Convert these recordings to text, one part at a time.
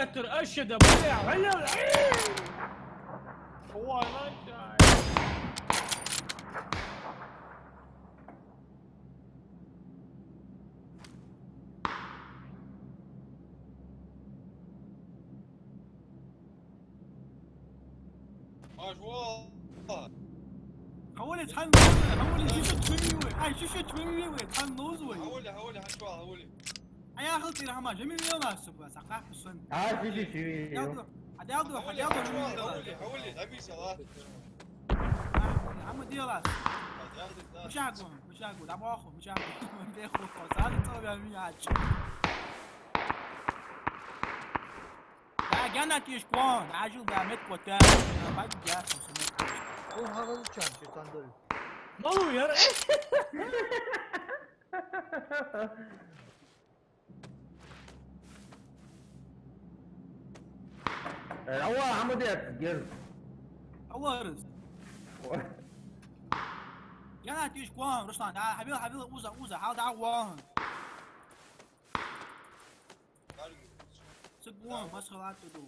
يتر اشد بلع هلا هو ما حولي تحل نوزوي حولي شو تشميوي هاي شو تشميوي تحل نوزوي حولي حولي يا اخي طير هما جميل يوم اسف سقاف السن شو حد حولي عبيسه عم ديراس مش عقول ابو اخو مش عقول بدي اخو هذا طلب يا مياج لا جنات يشكون عاجل ده متوتر ما جاء Oğlum havalı uçan şeytan dolu. ما هو يا هو عمود يا عوارز جنات يشكون رشلان تعال حبيبي اوزع حاول تعوان سقوان بس خلاص تدو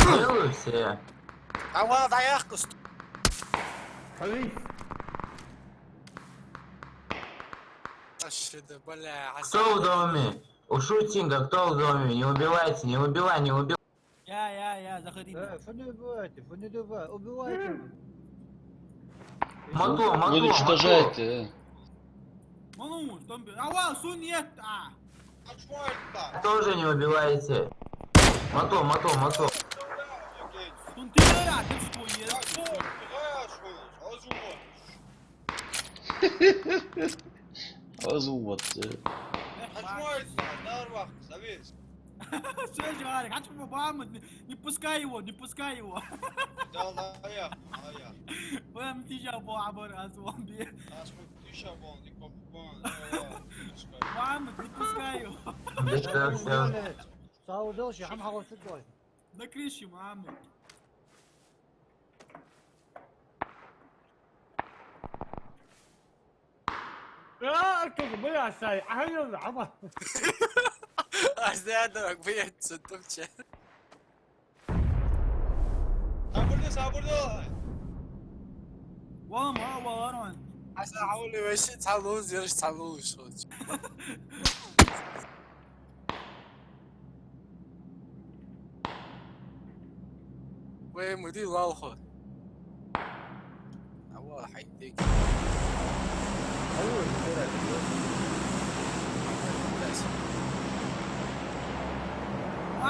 Делаешься? عوض ياخذ حبيبي اشد بلا Кто в доме? У шутинга, кто в доме? Не убивайте, не убивай, не убивай. يا زخرين Фони давай, убивайте. Мотор, Вы мотор, мотор. уничтожаете. منوش دمبي عوان سونيت Тоже не убивайте. Мотор, мотор, мотор. سنتين يا تشكو Разумот. Что же говорит? Хочу побамать, не пускай его. Прям тижа бабар азомби. Мамы, не пускай его. Все, все. Sağ ol doş ya, ham hava tuttu. На крыше, мамы. لا اركض بلع ساي هلا عبط ازدادك بيت صدمتش صابر والله ما هو ورون. عشان حولي ماشي تعلوز يرش تعلوز وين مدير واخد هو حيديك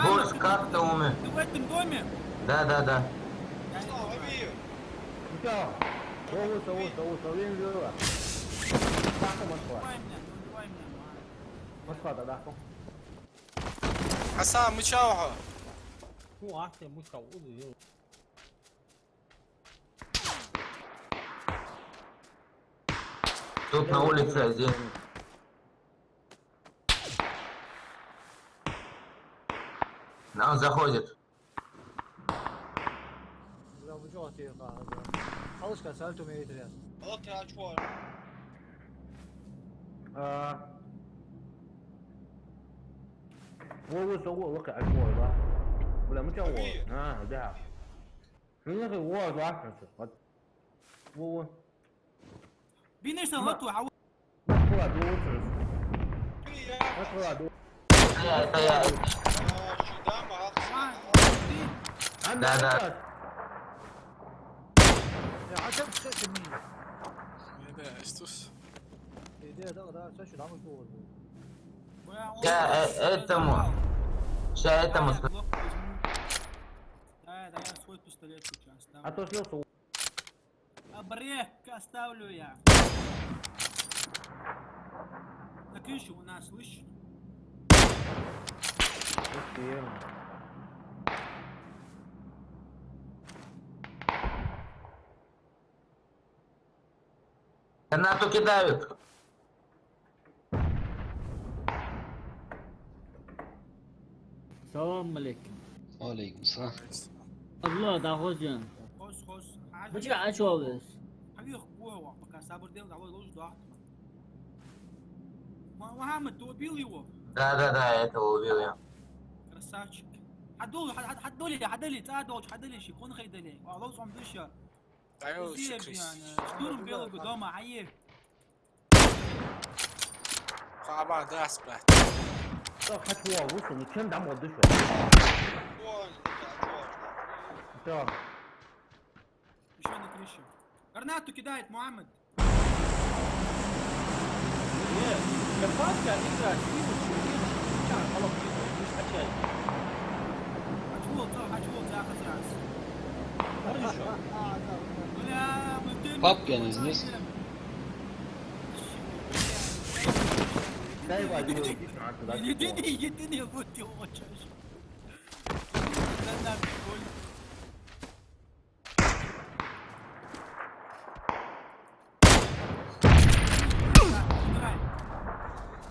Босс, как ты умер? Ты в этом доме? Да, да, да. Все. Оу, вин вила. Не убивай меня, Москва, да. حسام مشاوحه هو عارف مستوعب يو Тут на улице один. Да, он заходит. Ya bu çok atıyor kahve. Alışkan salto mu yedir ya?我给俺说吧，不然没叫我啊，对啊，人家给我抓，真是我 بينيش نغلطوا عو.出来多真是，我出来多，Это я. Да, да. Ya hakem sen kimi? هذا اشتوس İyi da sen şu damış bu oldu. Этому. Сейчас этому скажу. Да, я свой пистолет сейчас а то снялся. Обрек оставлю я. На крыше у нас, слышишь? Гранату кидают. السلام عليكم. وعليكم السلام. الله دا خوشن. خوش. بچه عشوا بس. حبيبي قوة بقى صابر ديل دعوة لوش ضغط. Мухаммад, ты убил его? Да, этого убил я. Красавчик. حدولي تعادل حدولي شي كون خيدلي والله صوم دشا ايوه زيب شكري يعني شتورم بيلو قدامه عيه طبعا داس بات حتى هو وصل كم دعم ودش شو مش عندك ريشه قرناتو كدايت محمد كفاك قاعد يقرا كان خلاص مش حكايه حجوط يا اخي جاهز ولا مدن Папка не здесь. لا يبغى يجي يديني يا بوتي هو شاش استنى بقول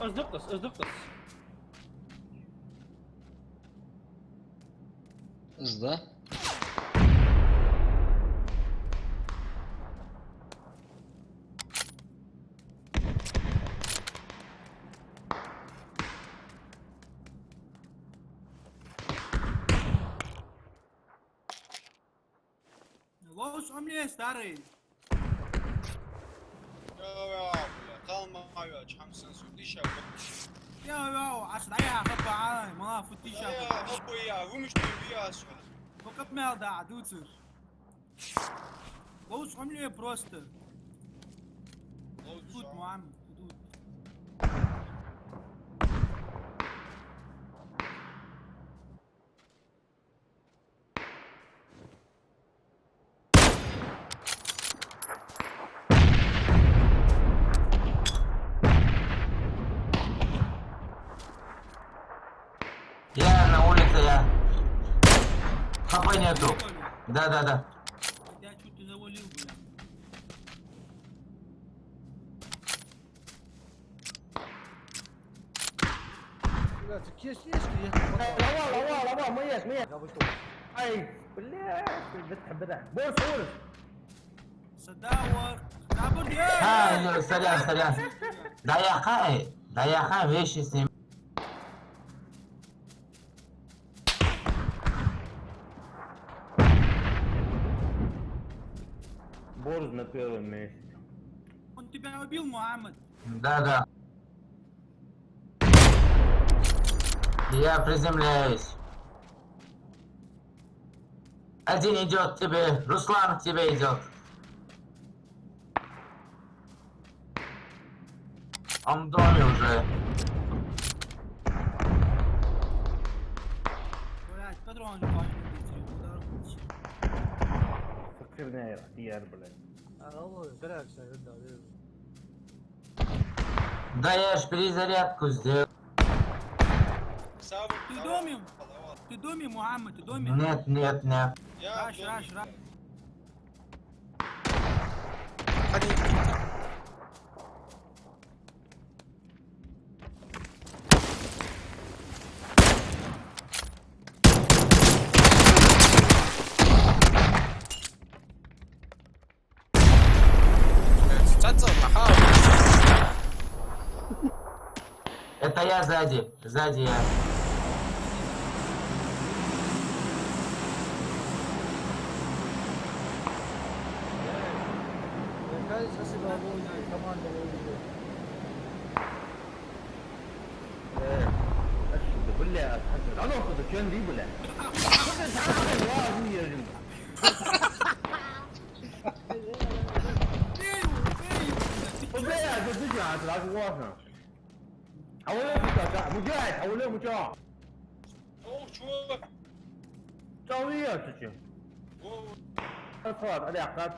اصدقس Сда. Лоус عملي старый kalmıyor çamsın su dişe يا عشان عيها خبا عاي ما فتي ya شاف hopu ya vurmuştum ya şu an. فقط مالدا دوتر لوس عملي بروستر Oldu فوت şu an. محمد حدود Я на улице, я. Хапа нету. Да. Я чуть не завалил, бля. كيش لا ميت قابلته اي بالله بتحب ده بص صداور تعبر А, сорян. Да я хай вещи с ним. Борз на первом месте. Он тебя убил, Мухаммад. Да. Я приземляюсь. Один идет к тебе, Руслан к тебе идет. Он в доме уже. Блять, патрон же пошли бить. فكرني اختيار بلد. والله درعك سيدنا Да я ж перезарядку сделал. Sağ vur. Ты в tamam. доме? Ты в доме, Мухаммад, ты в доме? Нет. Ya Раш. hadi. Цаца, махал. Это я сзади я. كان حسب ابوي كمان اشهد بالله اتحسن انا اخذ كان دي بالله وبيع تدجع على العقوافنا حولوه مجاهد حولوه مجاهد Oh çuval. قوية تجي Oh. صار عليه عقاد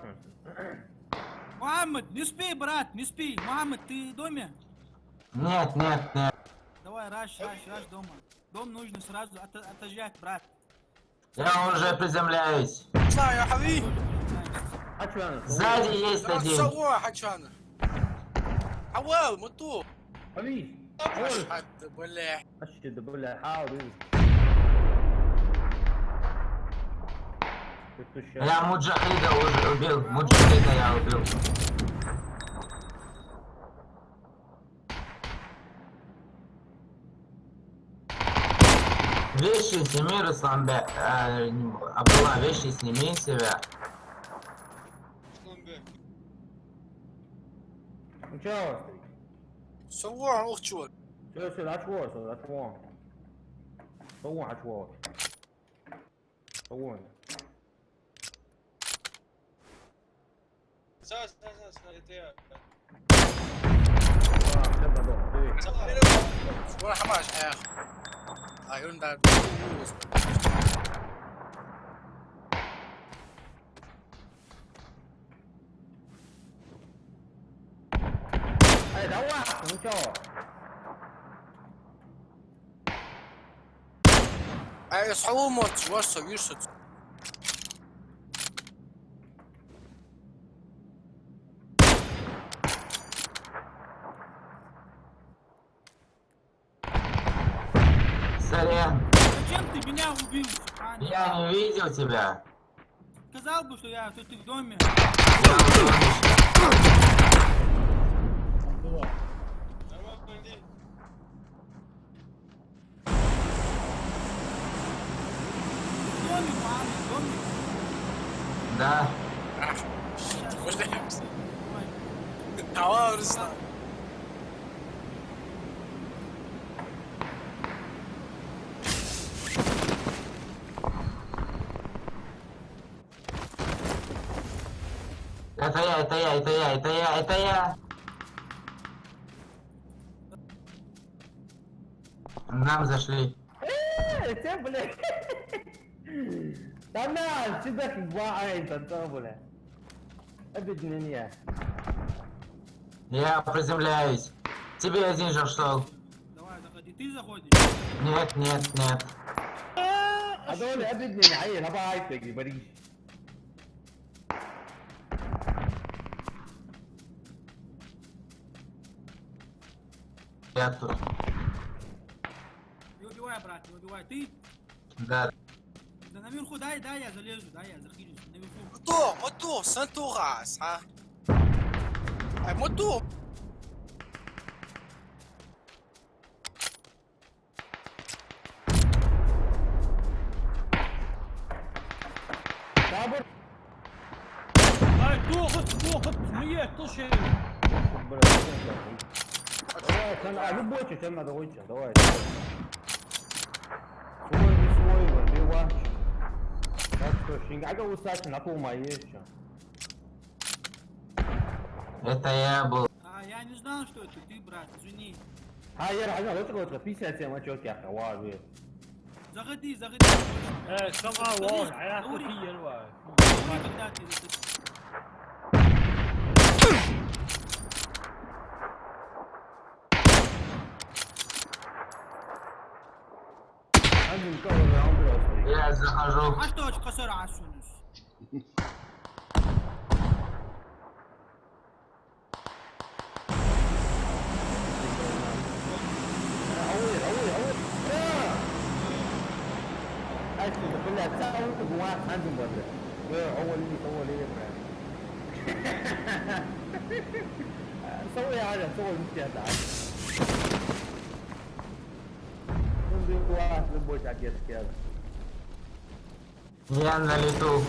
Мухаммад, не спи, брат, не спи. Мухаммад, ты в доме? Нет. Давай, раш дома. Дом нужно сразу отъезжать, брат. Я уже приземляюсь. Sağ ya habibi. حشوانك Сзади есть Ya один. سوا حشانه. عوال مطوع. حبيبي اشهد بالله. اشهد بالله حاول Я Муджахида уже убил. Муджахида я убил. Вещи сними, Русланбек. Абдулла, вещи сними себя. Ну чё, старик? صور اختي Все, لا شوار لا شوار. صور على شوار. صور. صور حماش يا اخي هاي ده Ê, đâu á? Không cho. اي صعومت وصل يوسف Сорян, Зачем ты меня убил, Субхана? я не видел тебя. Сказал бы, что ты в доме. Я уже вышел. В доме, мама, в доме. Да. تعال رسالة Это я. Нам зашли. Ты, блядь. Да на, сюда к баин, то, блядь. Объединение. Я приземляюсь. Тебе один же шел. Давай, заходи. Ты заходишь. Нет. هذول ابدني عيل هبا عايزك بريش. Я тут. Не убивай, брат, не убивай. Ты Да. да наверху дай, я залезу, я захилюсь. Наверху. موتو سنتو غاس ها اي موتو صابر. هاي توخت مية طشي. Давай, любой, чем надо выйти, давай. Свой, не свой, убивай. Так что, шингага усать, на полма есть что. Это я был. Я не знал, что это ты, брат, извини. Я рано, вот такой 57 очок, я хаваю. Заходи. ايه سمعة واضح على خفية الواحد. Говори, когда ты заходи. عندي مكون عمره. Я захожу. А что очень косора асунус? أكيد بالله تساوي جواك عندهم برضه. أول إيه سوي هذا سوي المشكلة عادي. من جواك لبوش عاد كذا. Я на лету.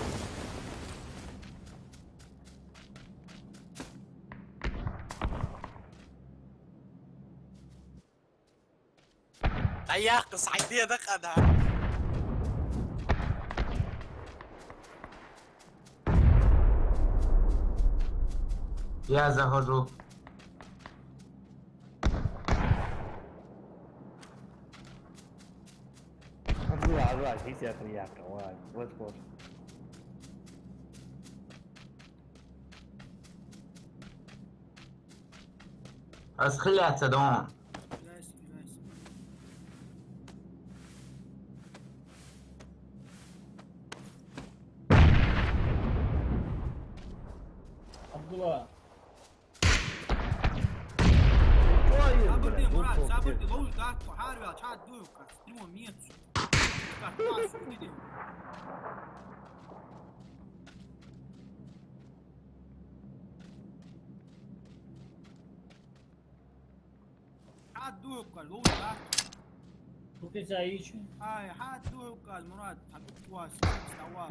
ضيق صعيدية دقة Я захожу. الله هيك يا أخي يا كواد واصبر. Расхиляться, дом. Здрасте. عبد الله Sabır Murat, sabır de. Loğuz dağıt, harbi al, çağat duyuyor kaç. Değil mi? Miyet su. Kaç, kaç, su dedi. Çağat duyuyor kaç, loğuz dağıt. Тут تعيش. هاي حادوه كاز مراد حبيت واس استوى.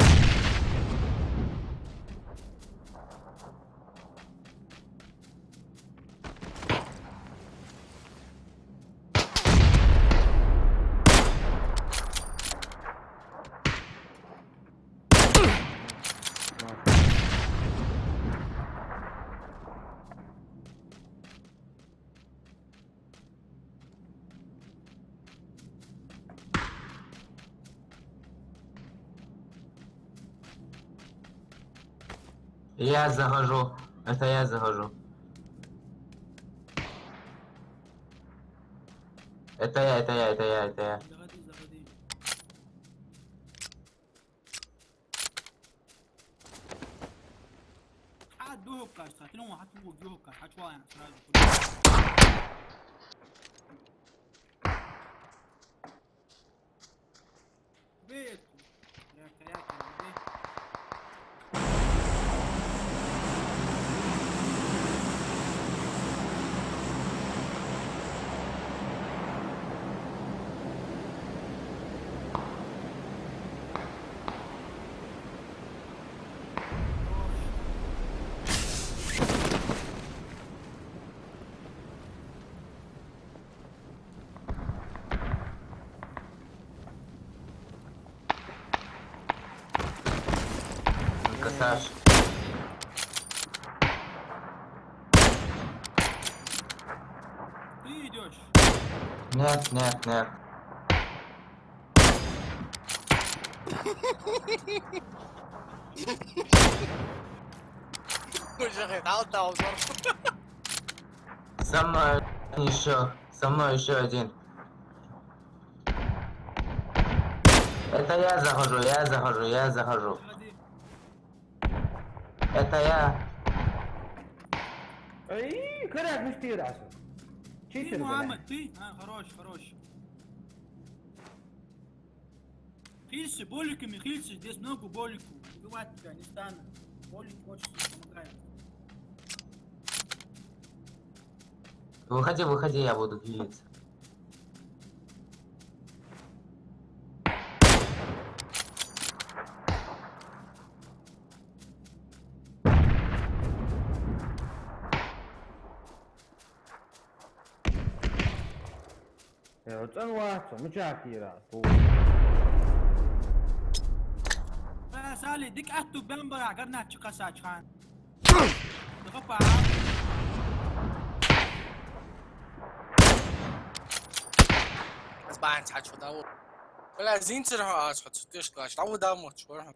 Я захожу. Это я захожу. Это я. زغدي زغدي. حادوه كاز تاتنو حتوه جوه كاز حتوا يعني سراج. بيت. يا بيت. Красавчик. Ты идешь. Нет. مجرد عودة وظرف. Со мной еще один. Это я захожу. زغدي. Это я. اي كده مش كتير عشان Ты شيء محمد ты. Хорош. Хильсы, боликами, хильсы, здесь много болику. Убивать тебя не стану. Болик очень помогает. Выходи, я буду двигаться.真واحد مش كتير سالي ديك أهتو بمبر عقرنا تشقى ساجخان. دغفا. بس بعد حد شو داو. ولا زين تروح أشحط ستيش كاش داو دامو شو رح.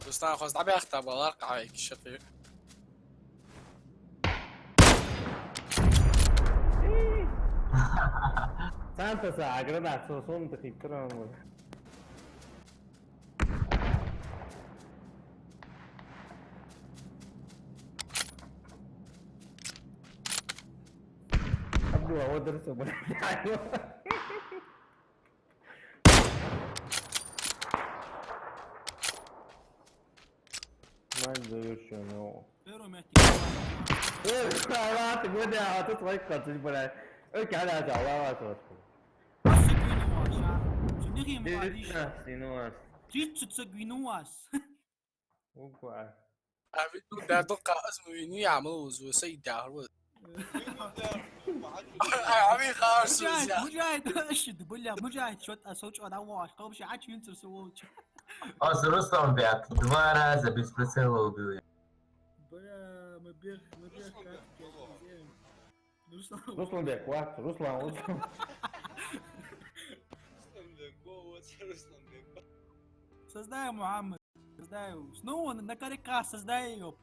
بس ناخذ دعبي أختار والله عليك الشقيق. Tanta sa granata son da fikran mu. Abdu a wadar sa bane. ما ادري شنو. فيرو مهتي. ايه خلاص تقول هتتوقع تجيب ارجع على دعوات بس قينواس. شنيغي مقاليش. سينواس جيت تسقينواس. وقع أبي ده أتوقع اسمه ينوي عملوز وسيد دارود. أبي خارس. مجاهد اشد بالله مجاهد شوت اسوق انا واش قبل شي عاد ينتر سووش. Руслан бяк 2 раза без прицела убил я. بلا مبيخ كاتك زين. رسلان بيك واحد رسلان Создаю, Мухаммад. Создаю. Снова на коряка создаю ее.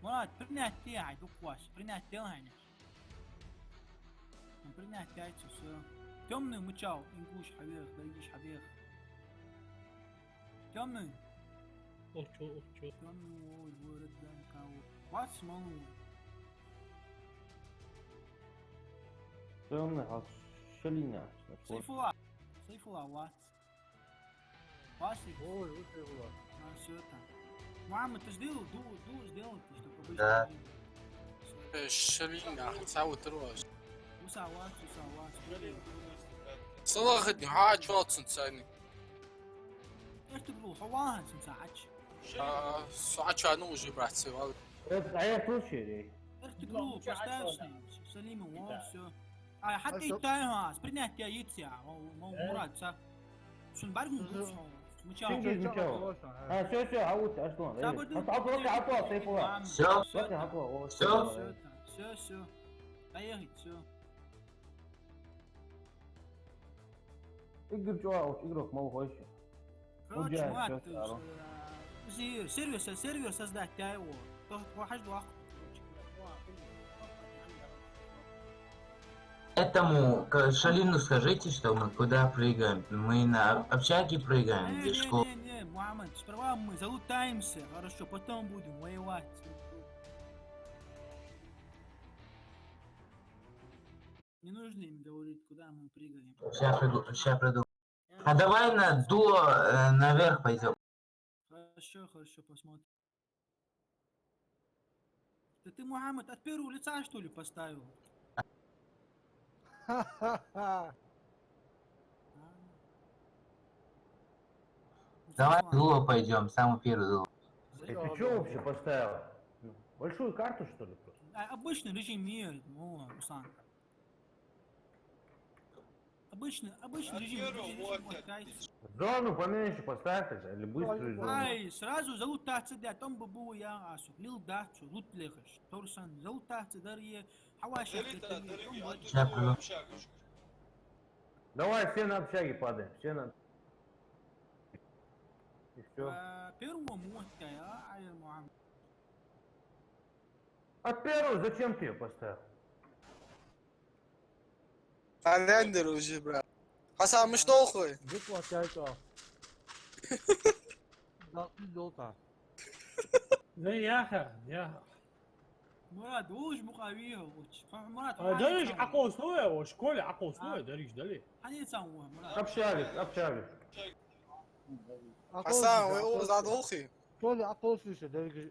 مراد برنات تي هاي دقواش برنات تي هاي برنات تي تسو تمني متشاو انقوش حبيخ بريش حبيخ تمني اوتشو تمني ورد كاو واتس مالو Темный, а шалина. صيفوا وات واسик Ой, вот его. все это محمد تجديد دو сделать чтобы Да. شلينا تساوي تروش وساوات صلاحتني هاي شوتس نساني ايش تقولوا حواهن ساعتش ساعات شانو جبرات سوال Это я случай. ايش تقولوا поставь سليم واسو حتى يتاها سبرينات يا يتسع مراد صح شنو بعرف نقول متشاو все, عودت اشلون. عطوا صيفوا. Все? لكن عطوا. Всё? все поехали все Игорь Чуаус, игрок мол больше. короче Убирай, مراد всё стало. сервер создать его то واحد واحد Этому Шалину скажите, что мы куда прыгаем. Мы на общаге прыгаем, где школа. Не, Мухаммад, сперва мы залутаемся, хорошо, потом будем воевать. Не нужно им говорить, куда мы прыгаем. Сейчас приду. А давай на дуо наверх пойдем. Хорошо, посмотрим. Да ты, Мухаммад, от первого лица, что ли, поставил? Ха-ха-ха. Давай дуо пойдем, самый первый дуо. Ты что вообще поставил? Большую карту что ли? Обычный режим мира, Руслан. Обычный режим Зону поменьше поставь тогда, или быструю зону. Ай, сразу залутаться, да, там бабу я асу, лил дачу, лут лехаш, торсан, залутаться, дарье, хаваши, Сейчас приду. Давай все на общаге падаем, все на... И все. первого мотка, ай, Мухаммад. А первую зачем ты ее поставил? انا عندي جبرات حسام مش طوخي Где платяйка? Да, ты долго. زي يا اخي مراد وش مقاويه وش مراد داريش عقو سوى وشكولي عقو سوى داريش دلي هني تسووها مراد Общались. حسام وزاد طوخي Толи акосуйся, дорогие.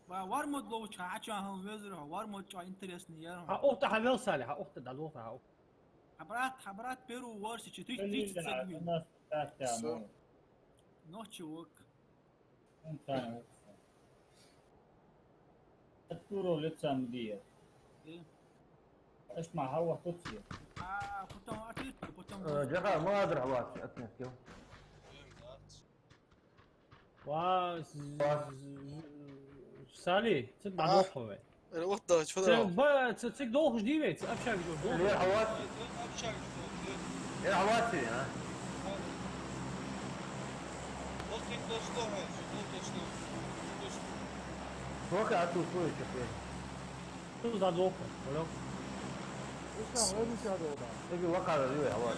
وارمود لو تشاعش هم وزره وارمود تشا انترستني يا اخت حبيل صالح اخت دلوخه حبرات بيرو ورش تريد تسوي الناس تاعنا نوتشي وك انت التورو لسه مدير اسمع هوا تطفي потом اكيد потом جغال ما ادري عواد اتنسكو. سالي تصدق دوخه الوحدة شو ذا تصدق دوخ جديد ابشر دوخ اللي عواد يا عواد ها توقع اتو شوي شوي شو ذا دوخه ولو اسمع وين مش هذا تبي وقع الريوي عواد.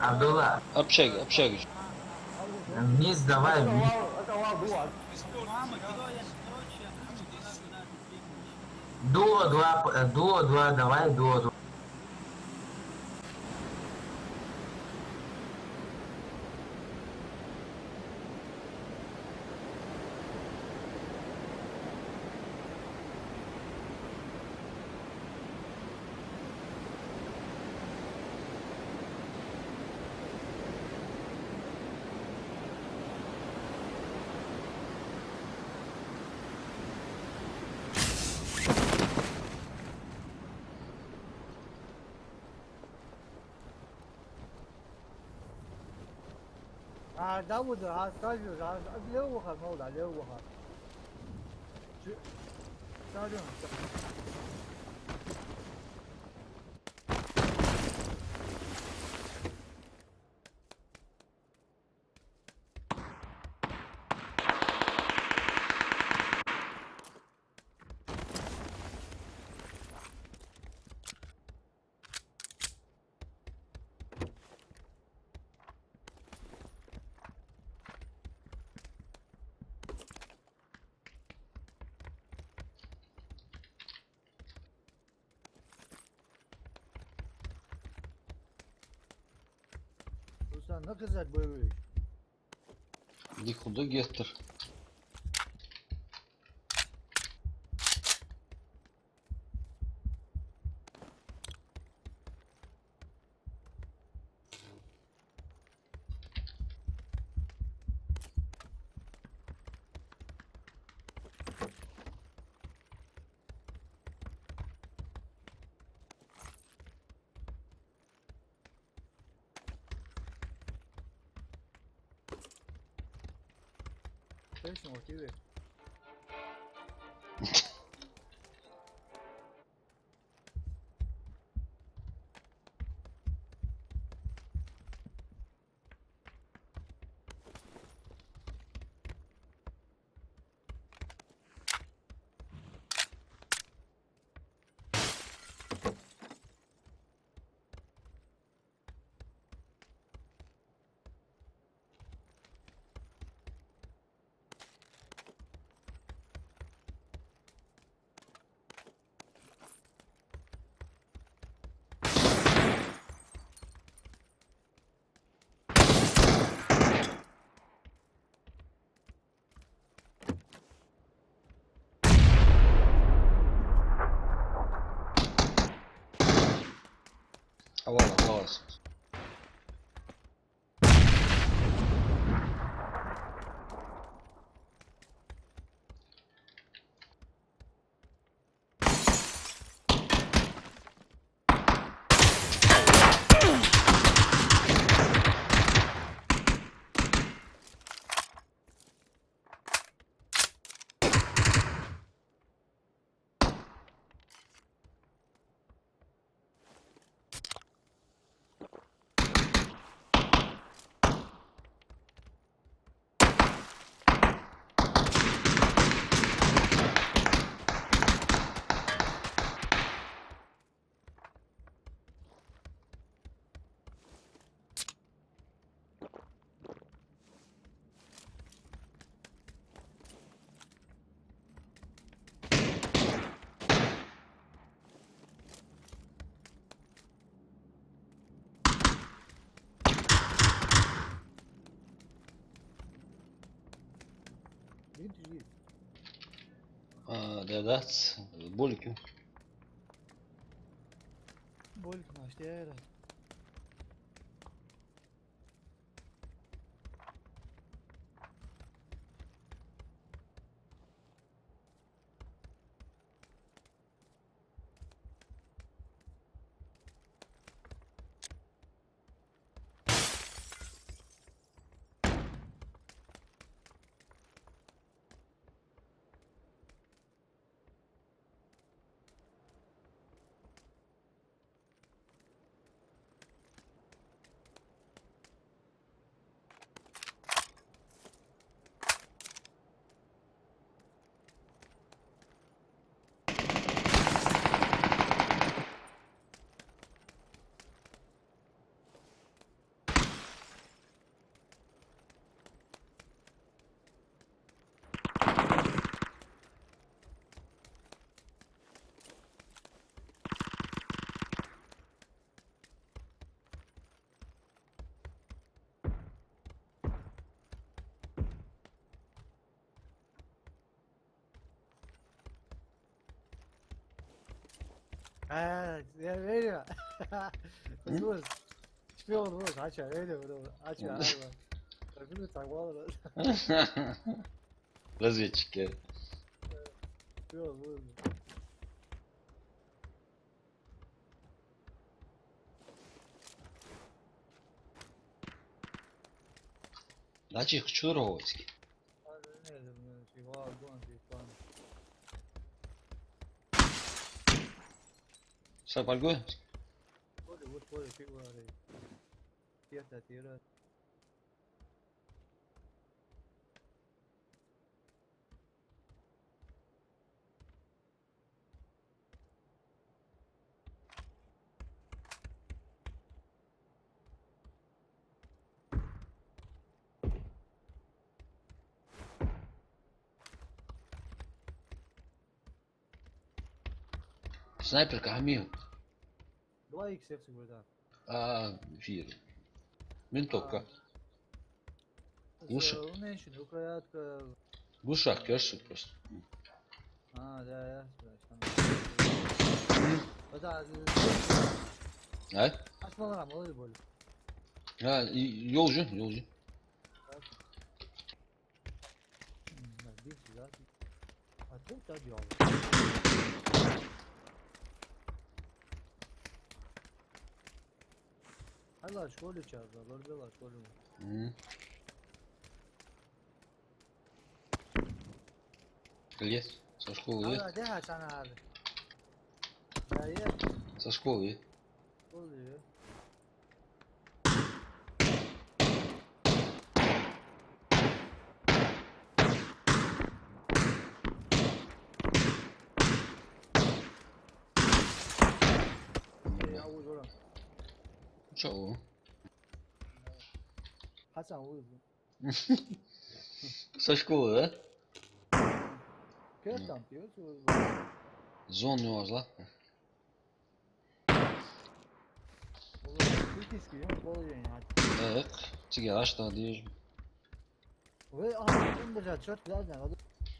Абдулла, общаги. вниз давай, вниз. Это вал ماما كده يا короче Дуо 2, давай, дуо 2. داود استاجر لوها مولا لوها استاجر Sen ne güzel böyle. Нихуда Гектор. Точно, вот тебе. Хавала, хавалась. Видишь? Да, болики. Больше наш тера. Ya veriyor. Dur. Şpiyon vur. Aç ya. Öyle vur. Aç ya. Öbürü takmalı da. Разведчик я. Şpiyon vur. Значит, их чуровать. Ne dedim şey var bu an şey falan. Сапальгой? Böyle şey var. Tiyata tiyata. Снайперка Хамил. 2x hepsi burada. Фир. من توقع Лучше. Уменьши, рукоятка. Глушак, кажется, просто. А, да, я. Да, А? açmalar oluyor böyle. Ha, yolcu. Bir silah. Çok da diyor. Hala şöyle çağırdı, böyle var şöyle. Мгм. Лес. Со школы, Hala de ha sana abi. Ya ye. Со школы. Oluyor. Ya uğur oğlum. Чего? Hasan uğur. Со школы, да? Kör tam diyor. Зон не важно. Oğlum bir kez giyiyor, oluyor yani. Так, тебе что одежда? Ve ağzını da çat zaten.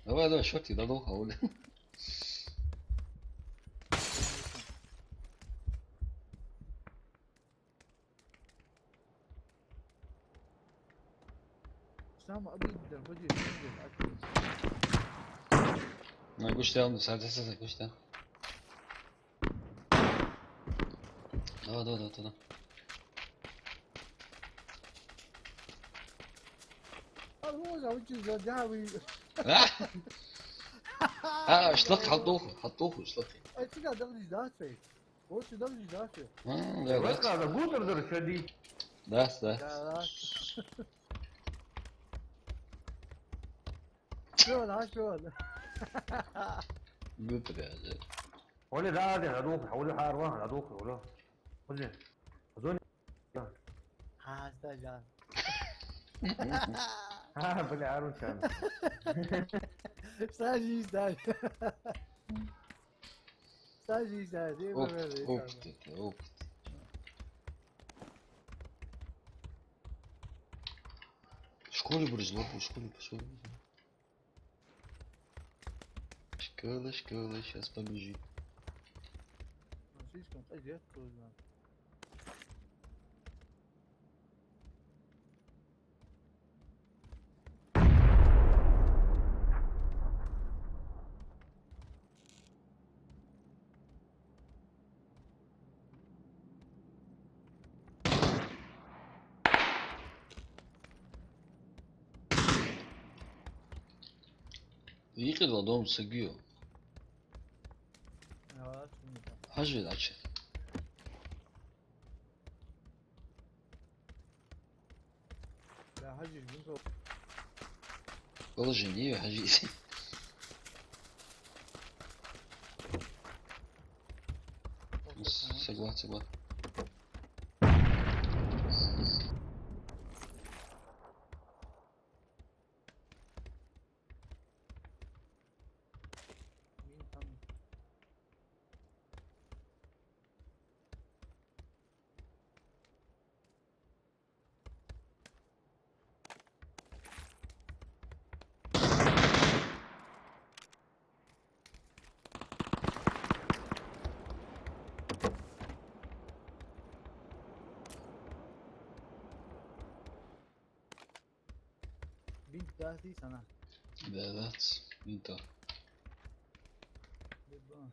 Давай, шорти, да, долго, Оля. Sen abi gider, hadi gider. Ну, гуштян, садись, гуштян. Давай, туда. Abi o zaman ucuz ya abi. Шлак, халтуху, шлак. Ay çıkar da ucuz daha şey. O şu da ucuz daha şey. Да, Вот надо бутерброд ходить. да. Ya. Şöyle ha şöyle. Бутер, ولا ده عادي هدوخ حولي حار هدوخ ولا وزين اظن Ha stajyer. ها بلي عارف كان Stajyer. Stajyer değil mi böyle? опыт. В школе брызло, в школе. Школа, сейчас побежит. Слишком acayip трудно. Ехал дом Сагио. Ya şimdi. Hacı açı. Ya hacı gün so. Положение, hacı. Согласен. Bin daha değil sana. Да, не то. Bir bana.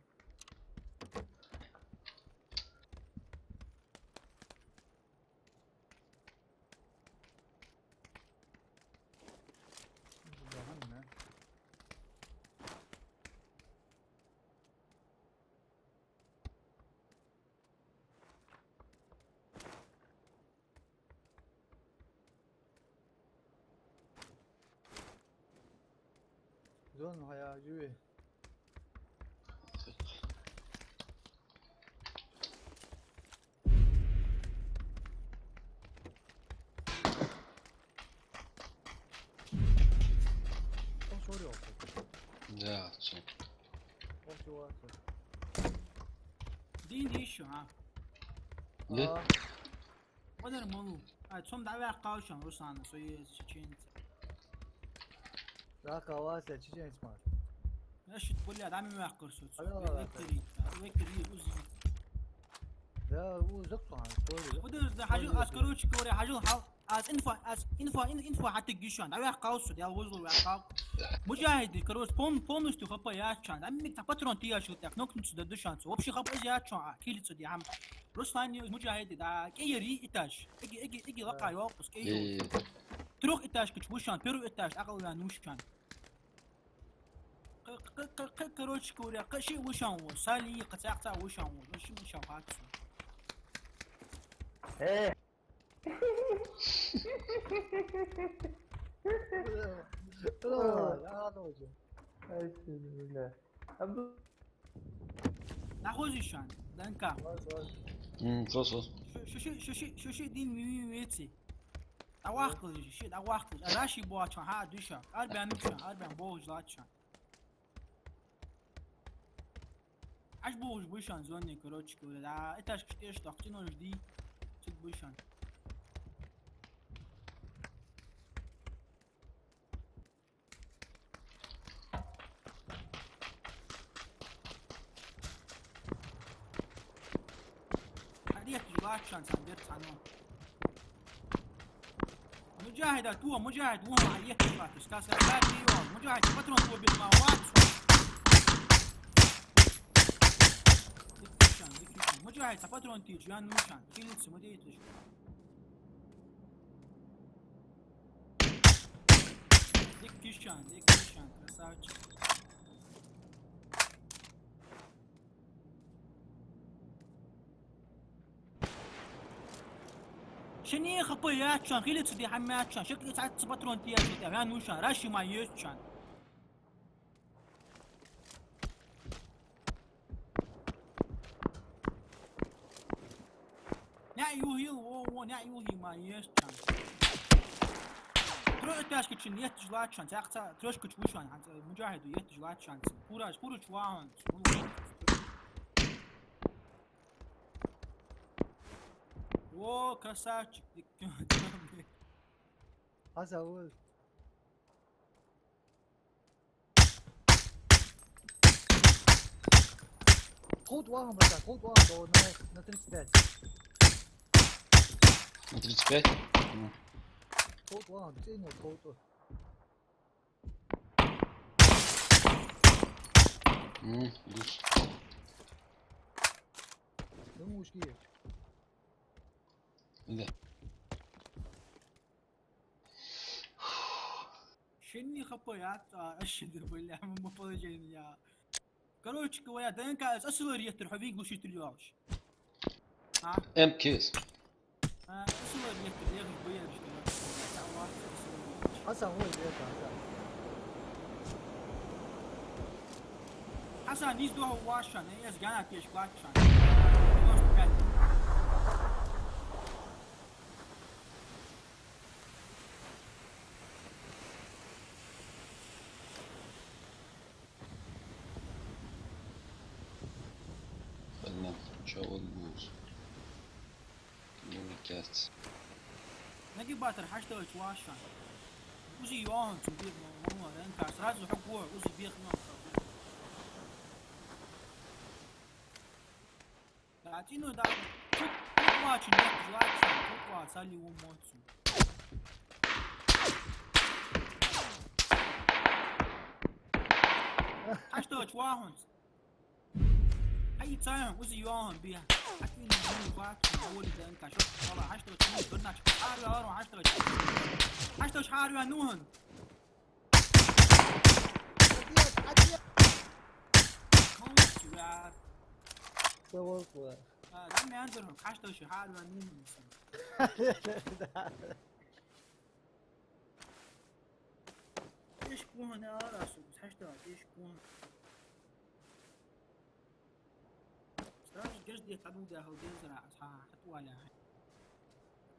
Bu daha ne? Zon hayacı. O soruyor. Да, все. O soruyor. Din değişiyor ha. Ne? Aa, O kadar malı. تصوم دعوة قاوشان روسان سوي شيء ذاك واسع شي اسمه ايش تقول لي دعمي ما يحقرسو لا. ويكري وزي ده هو زقطان كوري وده حاجة أذكروش كوري حاجة حال از انفا حتى جيشان دعوة قاوسو ديال وزو وقاو مجاهد كروس بونوس تو خبا ياتشان عمك تباترون تيا شو تاك نوكن تسد دشان وبشي خبا ياتشان كيلي تسد عم روس فاني مجاهد دا كيري اتاش اجي وقع يوقس كيو إيه تروح اتاش كتشوشان بيرو اتاش اقل يا نوشان كروش كوريا قشي وشان سالي قطاقتا وشان وشي وشان هاتسو ايه لا نوجه ناخوزيشان دانكا توصل شو دين ميتي اواخذ شي اواخذ راشي بواتشان ها دوشا اربع نوشان اربع بوج لاتشان عش بوج بوشان زوني كروتش كولا دا اتاش كتيش تاقتينو جدي تد بوشان هديك لاتشان ساندير سانو مجاهد تو مجاهد وهم عيت فاتش كاسر بادي مجاهد فترة تو بالمواد مجاهد فترة تيجي يان نوشان كيلو سمديتش ديك كيشان كرساوتش شني خبيات شان خيلت سدي حمات شان شكل ساعات سباترون تيا يان نوشان راشي ما يشان يوهي وو يوهي ما يشان تروح تاش كتشن يتجلات شان تاختا تروش كتشوشان مجاهد يتجلات شان كوراج واهن وو كرساتش هذا هو خود واحد بس خود واحد هو نتريس بيت на 35. خود واحد بس إنه خود Душ. ده مو مشكلة Да. شني خبيات اشد بالله من مفوجين يا كروتش كويا دينك اسلو ريت الحبيق وشي تليوش ها ام كيس. اسلو ريت اليغ بيا حسن هو البيت حسن نيز دوه واشان يس جانا تيش واشان Блин, чё вот гусь. Коммуникация. نجي باتر حاجته واشان وزي يوان تبيغ مو انت رازو حقوه وزي بيغ نو لاتينو دا واتش نيت واتش سالي وموتسو حاجته واهن اي تايم وزي يوان بيها اكيد من واتش اول ده انت شوف طلع حاجته قلنا حاري هارو حاجته حاري نوهن موتسو يا سووا دعمي انزلهم حاجته حاري نوهن ايش كون يا راسو حاجته ايش كون استاذ جرس دي تعدود هو ديزرع صح حتوا على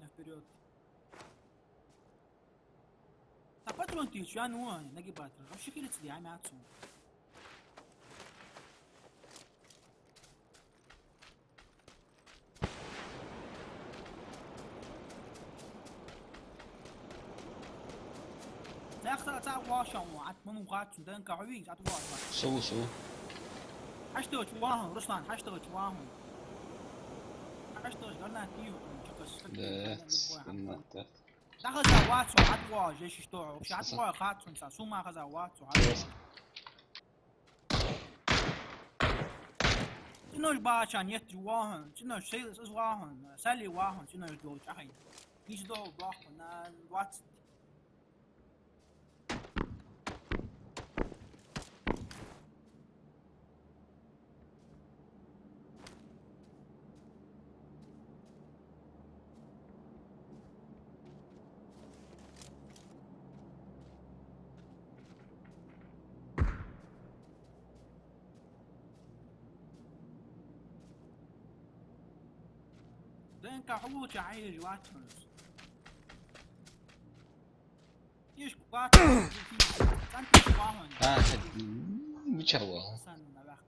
نفبريوت تباترون تيش يا نوان نجي باتر وش كيلت دي عم عاتسو لا اخسر تاع واشون وعد مو قات دنك عويز عد واشون سووا حشتوش واهم رسلان حشتوش واهم حشتوش قلنا تيو لا استنى دخل زوات عد واج ايش يشتوعوا مش عد واج خاتون سو ما خذ زوات عد شنو باشان يت واهم شنو شيء واهم سالي واهم شنو يدوج اخي ايش دو باخنا وات دنك حوش عايج واتمنس ايش واتمنس انت واهم متشوه استنى باخذ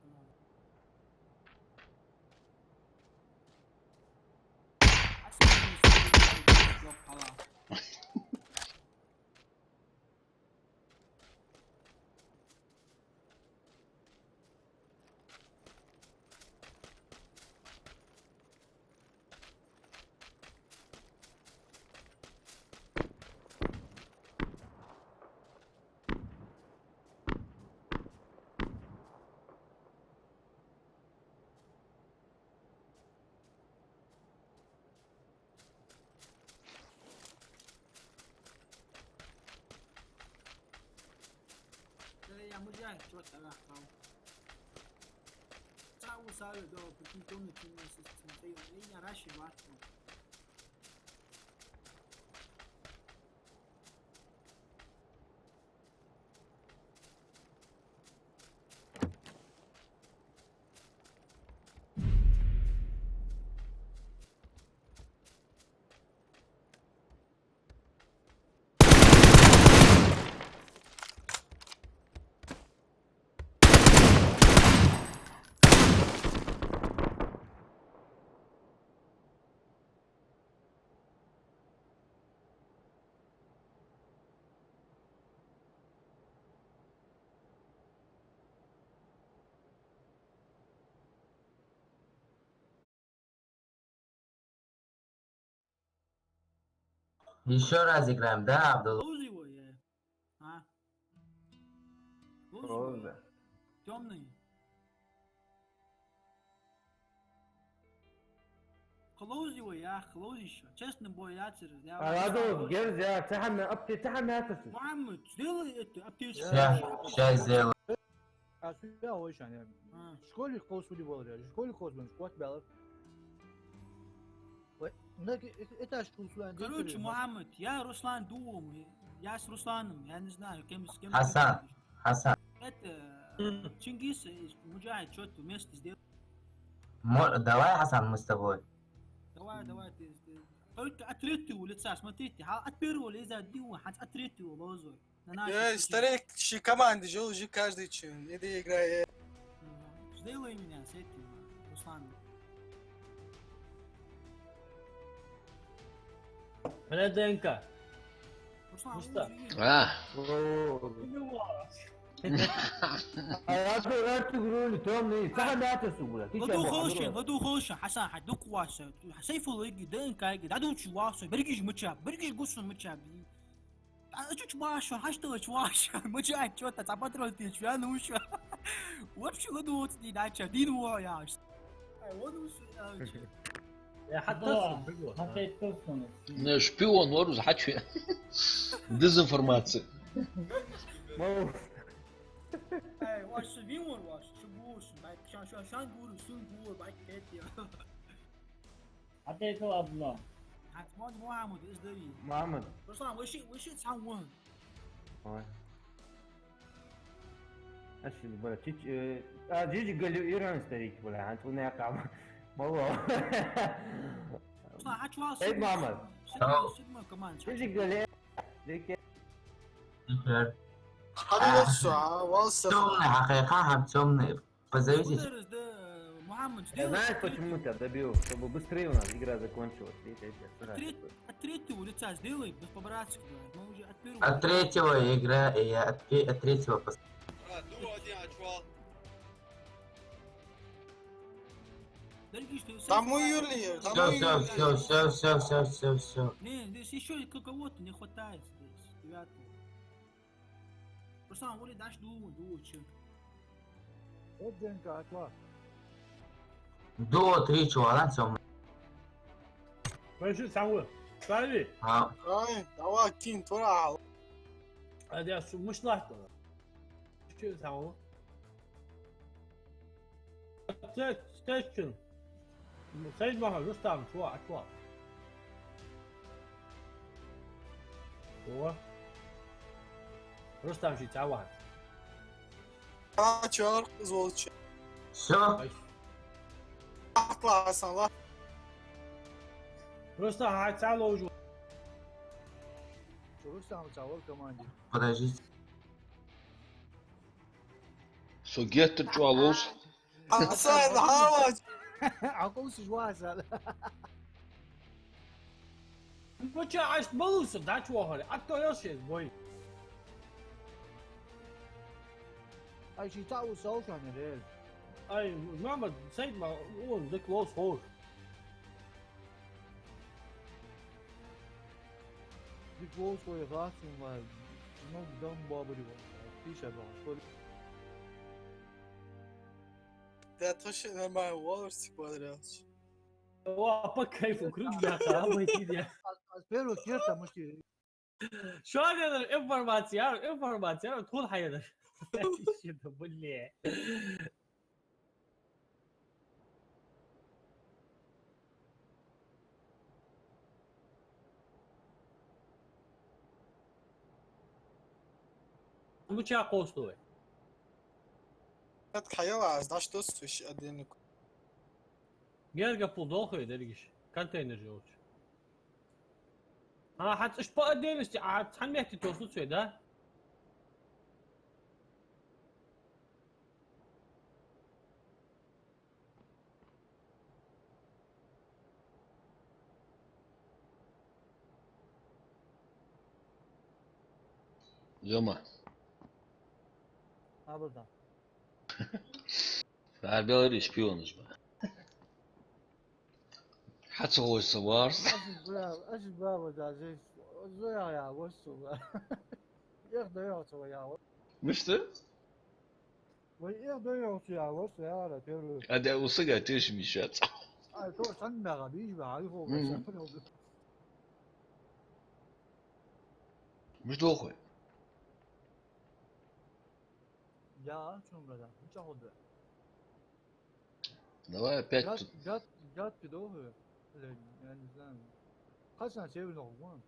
خلاص يا مجاهد شو تبعك تساوي ساوي دو بتكون تكون سيستم زي لين راشي واتمنس Еще раз играем, да, Абдул? لوزي وياه ها لوزي روزة темный خلوزي وياه خلوزي شو честно бой яцер هذا جرز يا تحمل أبتي تحمل هاتسو محمد сделай это аптечку Сейчас сделаю. А сюда очень, школе кос ули был, школе кос был, школе бел. Это школа сюда. короче Мухаммад я Руслан Дуум я с Русланом я не знаю с кем Хасан. это Чингис Муджахид что-то вместе сделали Давай, Хасан, мы с тобой. давай ты только отрытую лица смотрите отпервали из-за дива отрытую лозой Старик, щи команды, жил же каждый чин. Иди играй. сделай меня с этим Русланом انا دنكا Руслан Mustafa. هذا تقولوا لي تومي تحمل هاتسو ولا غدو خوشن حسن حدوك واسه سيف لقي دين كاي دادو واسه برجيش متشاب برجيش قصن متشاب اجوش واسه حشتوش واسه متشاب شو تابطرو تيش انا وش وابشي غدو تدي داچا دين هو يا حتى حطيت توصل Шпион, вору, захочу. Дезинформация. اي واش فيور واش شبوش باك شان قولوا سون قول باك كيتي حطيت الله حتمون محمد ايش دري محمد رسلان وش تسوون اشي ولا تيج جيجي قال لي ايران ستريك ولا انت ونا يقع والله رسلان حتواصل عيد محمد سيجما كمان جيجي قال لي ليك هذا الساعة واصل. Темный, حقيقة темный. Позовите. محمد знаешь почему ты добил, чтобы быстрее у нас игра закончилась. Отриту лица сделай, без по-братски, мы уже Перу. От третьего игра, я от третьего Дорогие, что Там у Юлии, там у все. Не, здесь еще кого-то не хватает здесь. Девятого. Просто он будет дашь думаю, че. Вот Денька, отла. До 3 чувака, все. 回去三问，三位， Ай, давай кинь, тура. 这是没事了，去三问。这群，谁往上就三说说。我，Rustam في تعاون. Açar, zolçu. Все, Atla Hasan la. Rustam هاي تعالوا وجو. Çoluk sana çavur команде. подождите. So getir çuval olsun. Hasan, hava. Акоус жваза. Ну че, аж молился, да, чувак? А то я сейчас бой. Ay şey tavu soğukan ne? Ай, мама, sayt ma, oğlum da close hold. Bir gol koyu varsın var. Bunu dön baburi var. Bir şey var. Да то ще нормально, Уоллерс квадратч. О, по кайфу, круто, да, мы идем. Первый керта мышки. Şu an yani informasyonu tut hayırdır. Şimdi bu ne? Bu çağ kostu. Het kayala az, daş dost tuş adını. Gel kapı doğuyor dergiş. Konteynerci olmuş. Ha hatta iş bu adını sen ne ettin tostu söyle. Zoma. Ha burada. Harbiyaları ispiyonuz mu? Hatsı koysa var. Acı bravo da şey. Zoya ya boş ver. Yok da yok ya. Müştü? Bu yok da yok ya boş ver ya. Первый. Hadi usı getirmiş ya. Ay to sen de abi hiç bir hali yok. Müştü okuy. Ya sonra hiç oldu. Давай опять тут. Gat bir doğru. Yani sen kaç tane çevirdin oğlum?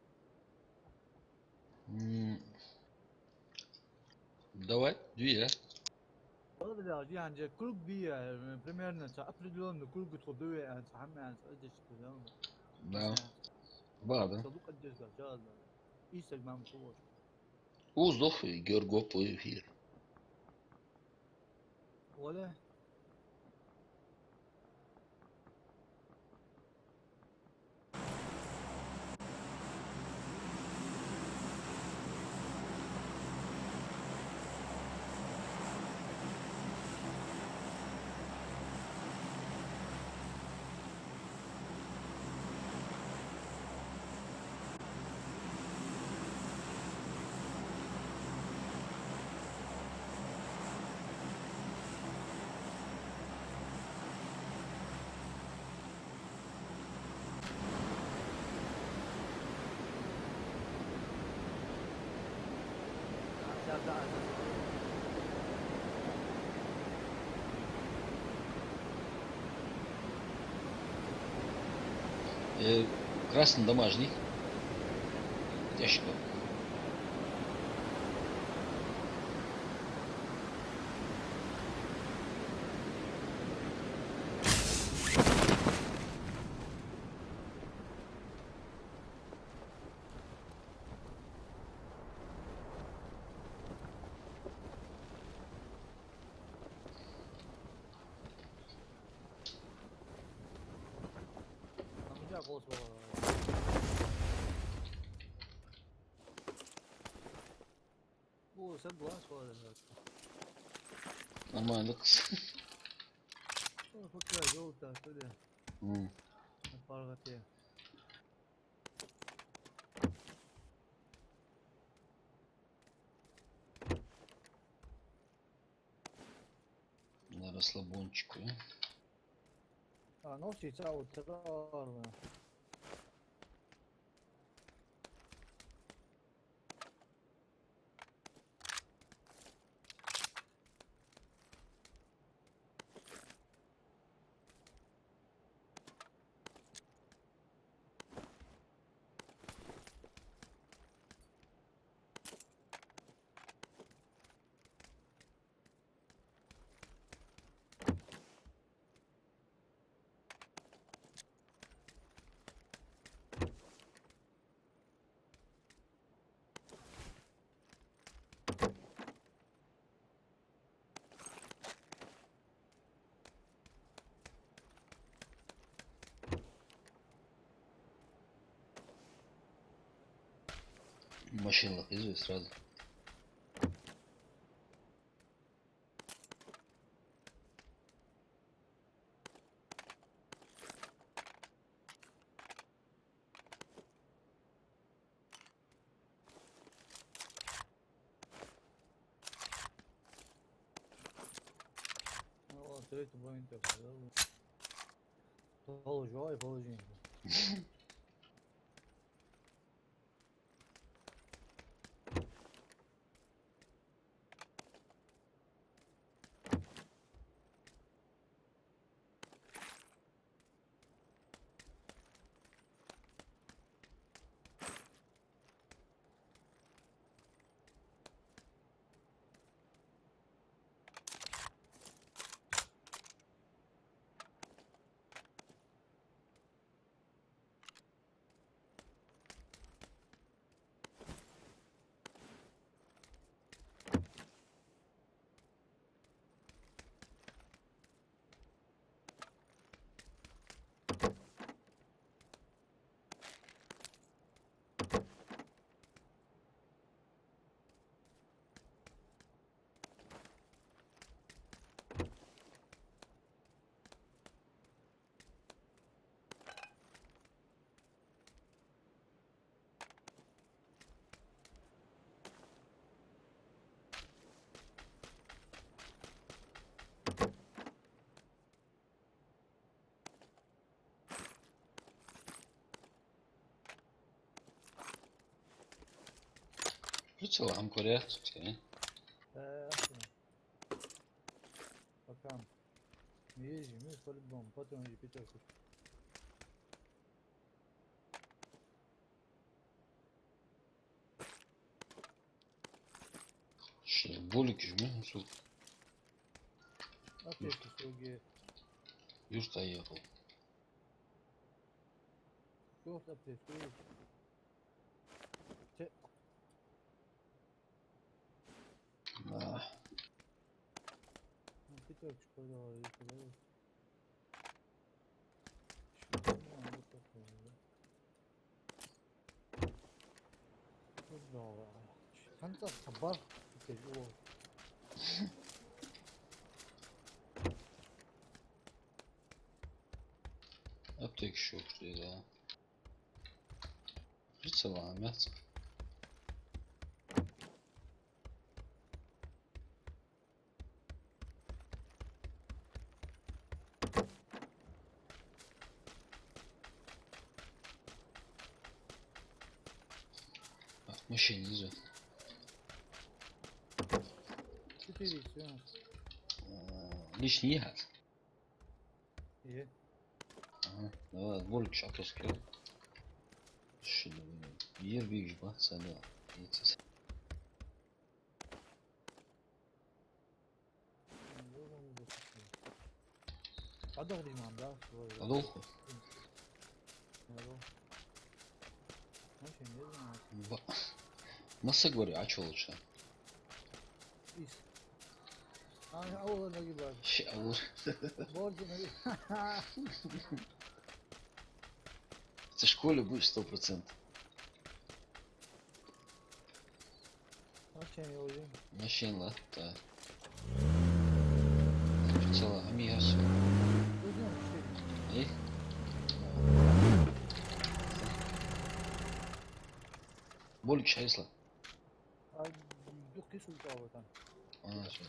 Давай, две. هذا يعني كل بي примерно определенно كل بتخدوه يعني صحنا يعني قديش كده. Да. Badın. صدوق قديش رجال. İstek ben bu. Uzduk Görgop bu efir. ولا Красный домашний. Ящик. sad balans hvala da. Нормально. Ovo pokriva žolta, to ide М. na palga tije. На расслабончику. A nosi cały terror. Машина лохизует сразу. Ovo treći bojim te pa dobro. Položi ovaj, položi njega. Прицел амкоряцкий. Jasno. Pa kam? Mi ježim, mi po-любому, potom je pitorku. Что, болик жми, сука. Opet su sluge, Юрта ехал. šuht opet sluge. Če, Да. pitorku škodala, vidite dobro. Što moram da tako je? Škodala. Čanta sabah, opet ovo. Аптек еще что да. Прицела мясо. Машине лежит. 4 все. Лишний ехать. Je. Aha. Evet, boluk şatos ki. Şunu yer büyük bak sen de. Yetsiz. Odahli imam, da? Svoj. Adolfo. Evo. Znači, ne znam. Nasıl говорю, aç olursa. Is. A ovo ne gibi. Şey olur. Borcu ne gibi. В школе будешь 100%. Znači, Машине уже. Машина, да. Целая амигасы. Идем, что Эй? Болик шайсла. А, yok ki sultan там. А, все.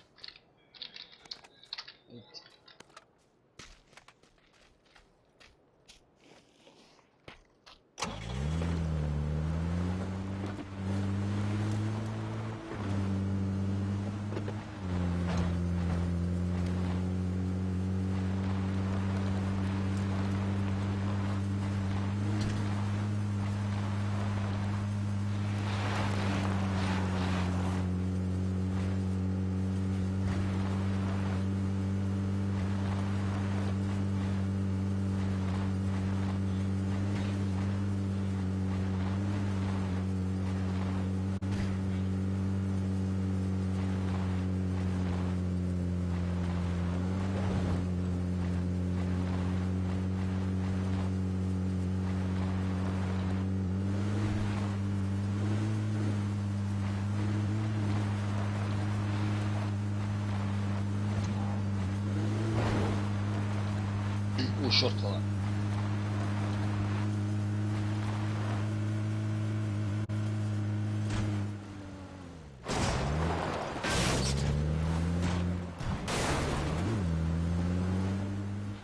Ушортала.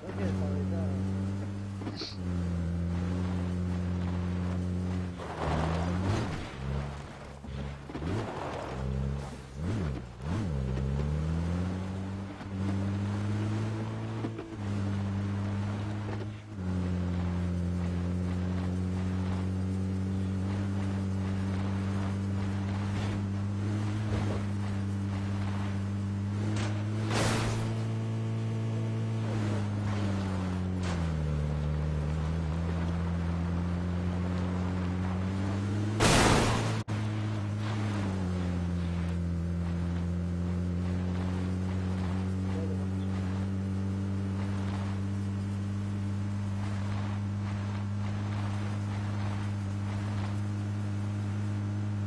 Okey, tamam, tamam.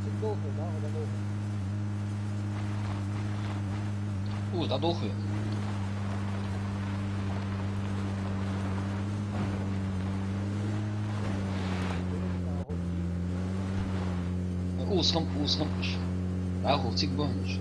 Çık doldu, daha o da doldu. Да дохуй. Усхампыш. Аху, тик бонуш.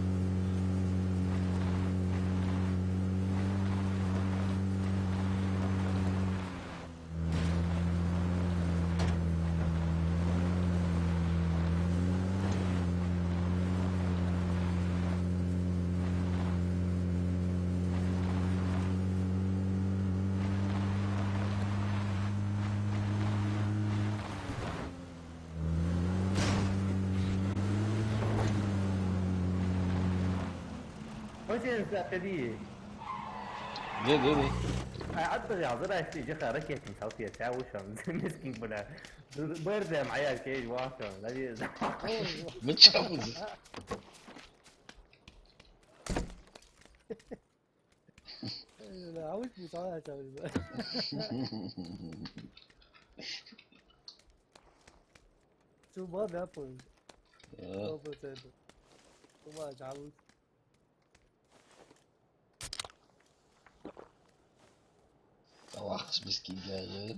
我现在是在海里， Ve. عطل يا عذرا شيء جخا ركيت من صوتي ساعة وشون مسكين بنا برزة معايا كيج واشون لذيذ Mıçamız. لا عاوز بيطلع تعمل بقى. شو ما بيعرفوا. Ya. 100%. وما عاوز. Salak miskin ya.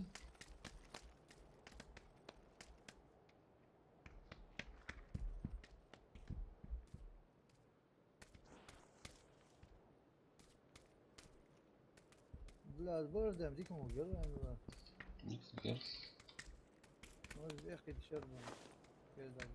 لا البرد يمديكم وجر يعني Gel. ما يا اخي تشرب كذا.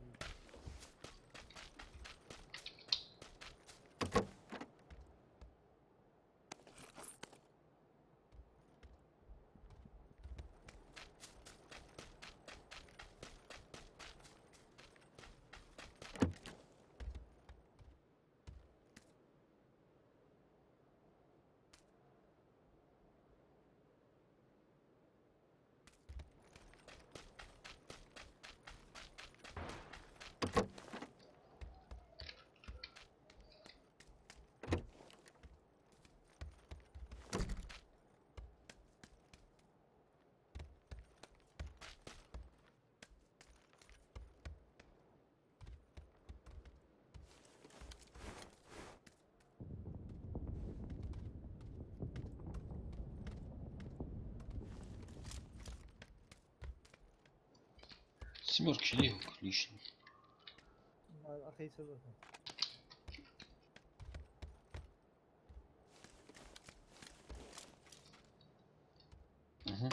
Восьмерки легок лишний. أخي يسويها. Ага.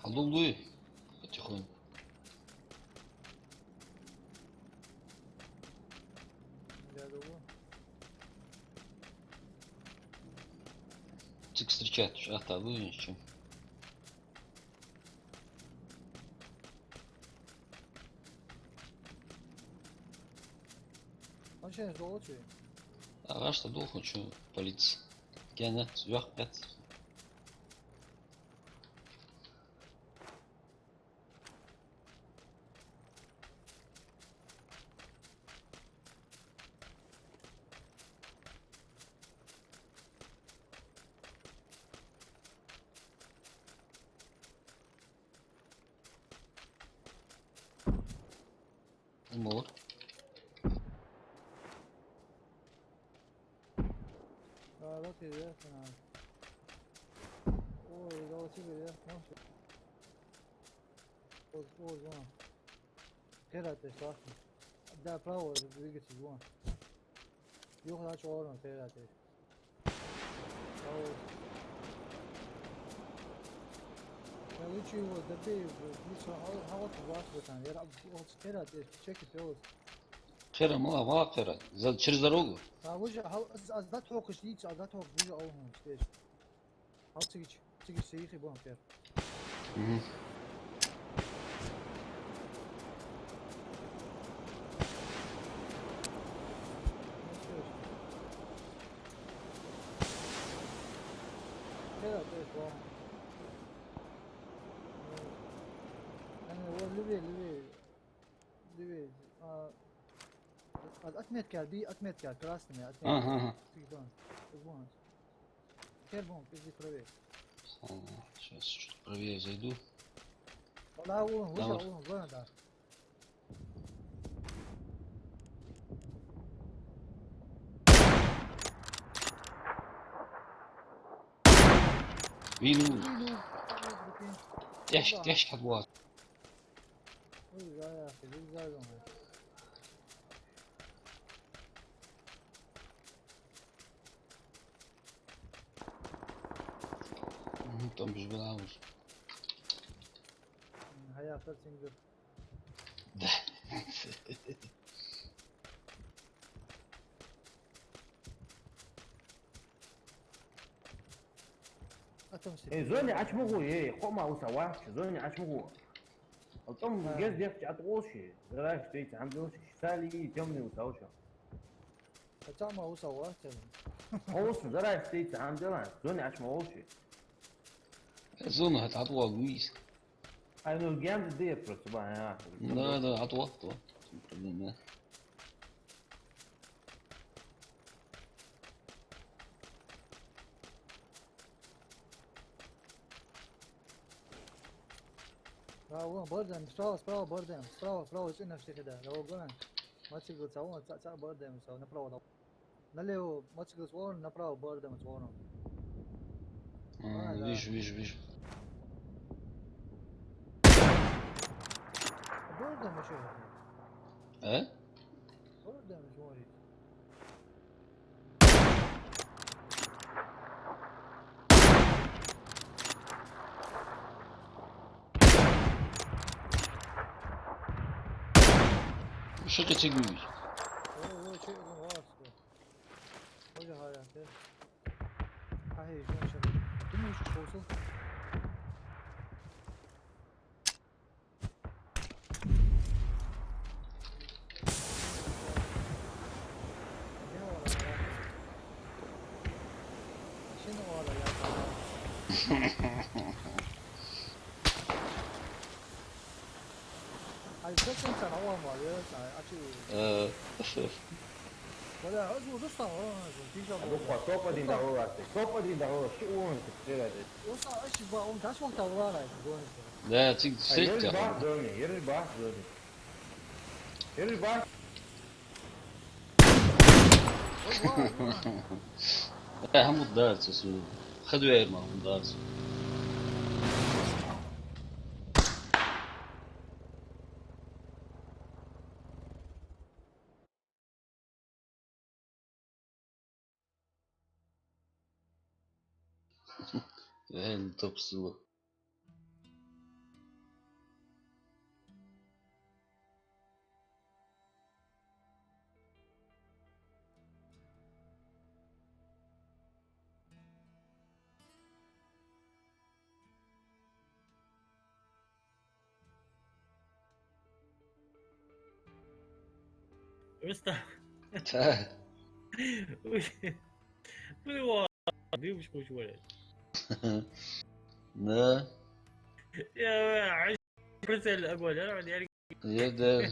Халулы потихоньку. Я думаю. Цик встречать, ата вынесем. Он сейчас долго. Ага, что долго, что полиция. Гена, сверх 5. Мор. لا كده أنا. أوه لو تيجي ده ماشي. أوه زمان. كده تشوف. ده براو بيجي تزوان. يوم ده شغلنا كده تش. أوه. يا ويجي هو ده بيسوا هوا تواصل بتاعنا يا رب كده تش تشيك فيوز. خير ما خير. زاد через дорогу. وجه از ده توق شديد از ده توق وجه او هم ستيج هاو تيجي سيخي بون خير كده ايش واحد انا هو ليفي أتمت كالبي أتمت كال كراسني أتمت Ага. تقدرون تقدرون كيربون كذي كروي Сейчас чуть правее зайду. لا أقولهم وش Давай. أقولهم زين ده Вину. Тяжкий отбор. ой يا أخي ليه زايدهم Там же была уже. هيا أخذ سنجر Да. أتمسك زوني عشمغو قوما وسوا زوني عشمغو الطم جاز ديك تعطوشي رايح تيجي تعملوش سالي تمني وسوشا تعمل هو سواه هوس رايح تيجي تعملوش زوني عشمغوشي Зона это отвал Луис. انا الجيم دي просто بقى Да, отвал. Проблема. هو بردم سبراو بردم سبراو إيش نفسي كده لو قلنا ما تقدر تسوون تسوون بردم سو نبراو نليو ما تقدر تسوون نبراو بردم تسوونه Вижу. بردم شو А? بردم شو هذي Что ты тягуешь? هو شيء واسطة وجه هاي هاي شو كم وش توصل شنو ورا يا هاي بس انت نوع ما يا اكيد ولا عضو دوستان في După, topă din daul ăsta. Topă din daul ăsta. Și unul se trebuie de. وصل ايش با ام تاش وقت ولا يقول لا تيجي Eles تسيت baixo, Dani. Eles baixo, Dani. Eles baixo. لا هم الدارس اسمه خذوا عير معهم الدارس عين توب سوا Ăsta, تعال nu o دي مش مشوار لا يا عش بس الاول انا يعني يا دار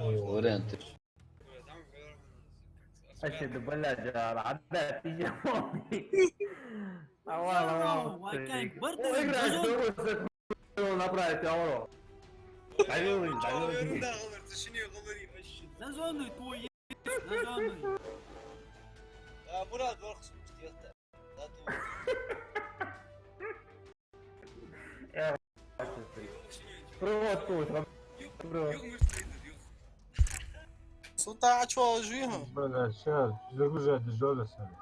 ولا انت أشهد بالله جار عدت تيجي وكان برضه نبرة يا عيوني شنو غبري مشي لا زوني توي لا زوني مراد برخص مشتيته لا Pronto, سلطان شو جويهم بلا شال زوجة دجولة سنة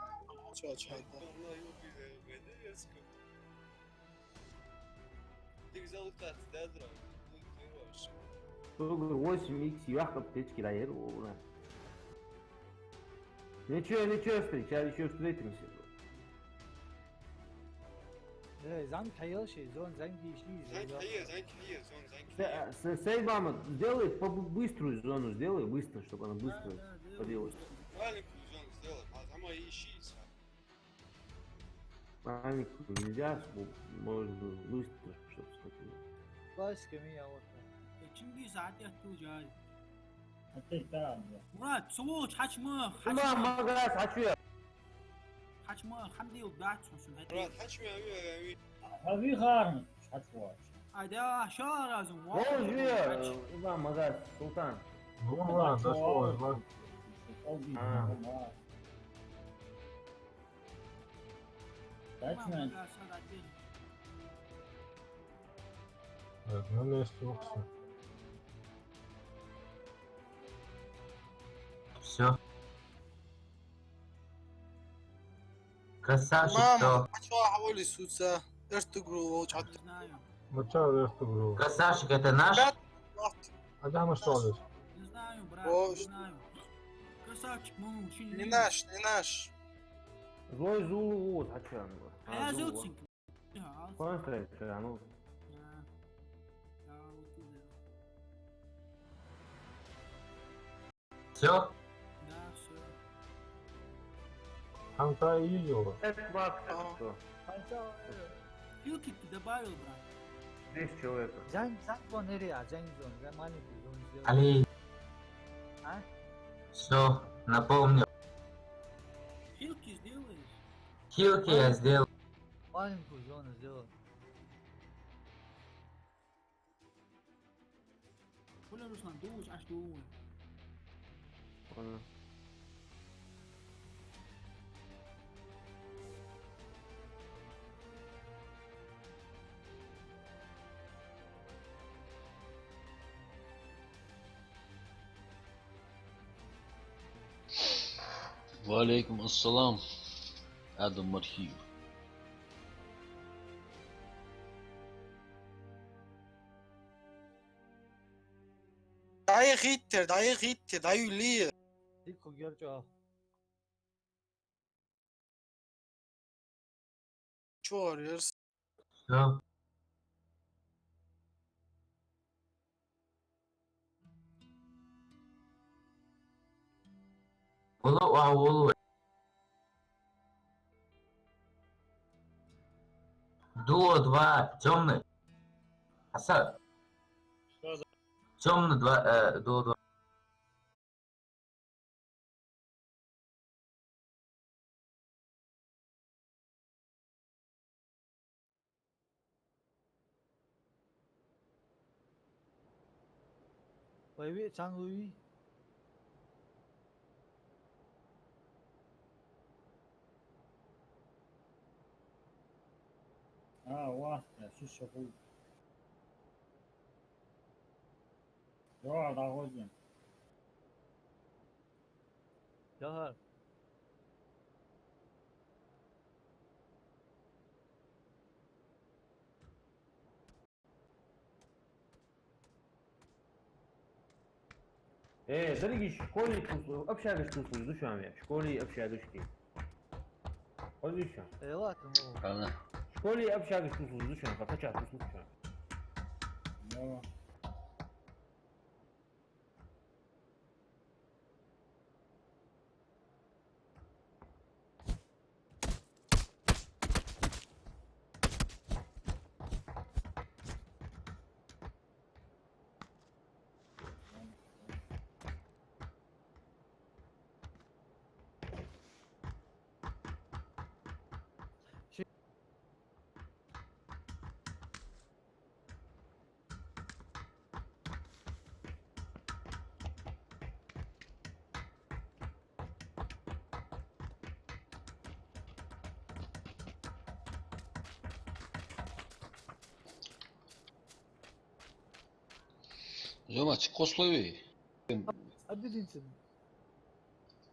شو Sugar 8x яхта птички да еду. Ничего, встреча, еще встретимся. زعمت حياشي زون زنجي شيء Сей, мама, сделай быструю зону, сделай быстро, чтобы она быстро поделалась. маленькую зону сделать, а там ищи. Маленькую нельзя, можно быстро, чтобы скотина. باش كمية وقت كم ساعات يحكوا جاي حطيت كلام مراد سووش حشمخ ما قاعد حكي. حشمخ حمدي وبعت شو مراد حشمي أمي هذي خارج مش حتفوت هذا شهر لازم Боже, ما قاعد سلطان. والله دجولة Kaçmayın. ما инструкция. Все. Красавчик, ماما кто? شو حوالي سوسة ارتقلوا وجعت Мочал эту игру. Красавчик, это наш? А да, мы что ли? Не знаю, брат, О, не знаю. Красавчик, ну, очень не наш. Злой Зулу, вот, а че? Я зелцинг. Посмотри, что, ну. Все? Да, все. Там-то и ее. Это бабка, что? Филки ты добавил, брат. 10 человек. زنگ زون نريع زنگ زون زي маленький зон сделал. Али. А? Все, напомнил. Филки сделаешь? Хилки я сделал. маленькую зону сделал. Хуля, Руслан, думаешь, аж думай. Понял. وعليكم السلام آدم مرحيب دعي غيتر دعي ليه ديكو يرجع شو يرس Все. Улу. Дуо 2, темный. Аса. Темный 2, дуо 2. Bởi vì sang ui. واسطة شو الشغل يقعد على وجهه Jahar. دقيقة شكولي أبشع بشتوصل دوش عم يا شكولي أبشع دوش كي قولي شو Eyvah tamam. Ana. شكولي أبشع بشتوصل دوش عم فتشع توصل شو يلا. Зема, çık условий. Hadi dinsin.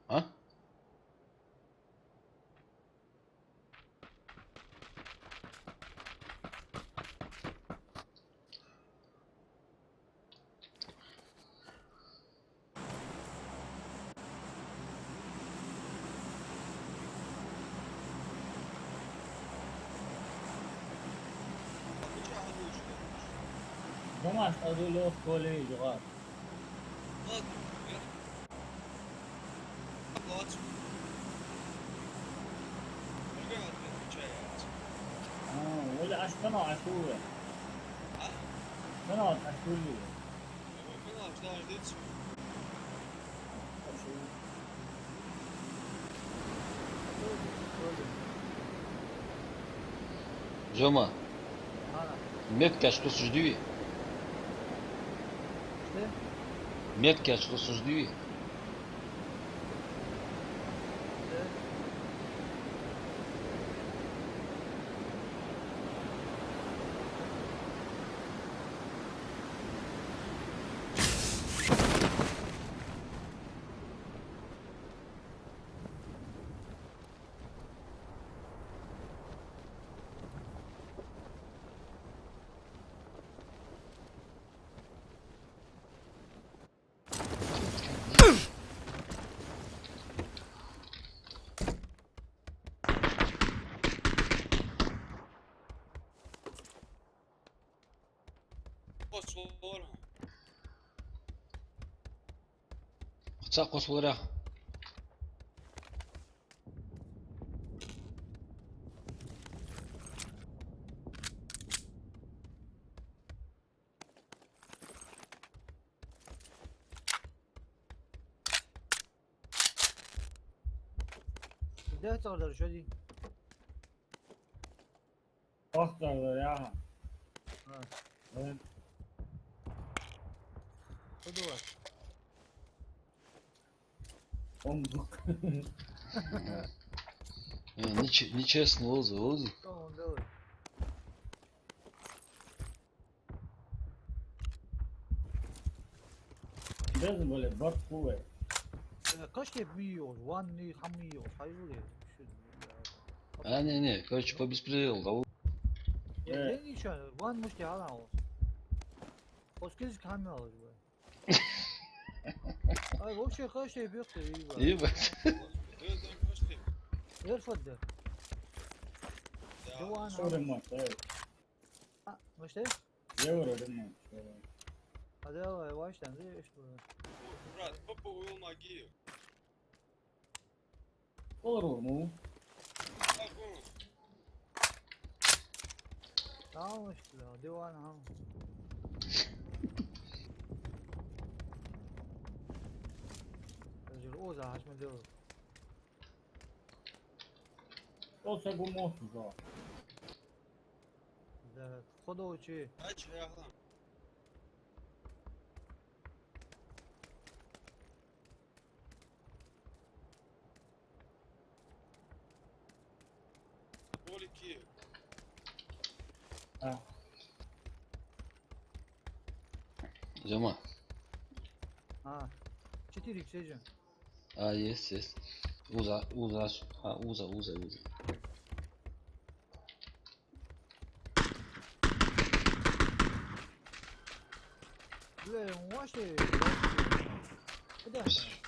А? Romaş adıyla kolej var. ولا أشكنا عشوة. أنا عشوة. Зема, Ana. метка что суждеви. İşte. Метка что суждеви. İşte. Bıçak kosulara. ده تقدر شو دي؟ أخطر يا. خذوا وقت. أمك. Нечестно, Оза. Tamam doğru. لازم ولا ضغط قوة. Kaç kere büyüyor? One ni ham yiyor. Hayır oluyor. А, не, короче, по беспределу. Да, Ya ne şu an? One muş ya lan o. Koskez kamyon alır bu. Ay o şey kaç şey yok da iyi var. ебать. Erfad'da. Devan شو رمات؟ ha. Müşte? يورو رمات. Hadi ya yavaştan de işte. Olur mu? Tamam işte ya. Devan ha. Rajul oza haşma devam. Olsa bu mutsuz o. Да, ходу учи. Jamal. А, 4 к сидим. Есть. Уза. Уза. Бля, он вообще... Куда?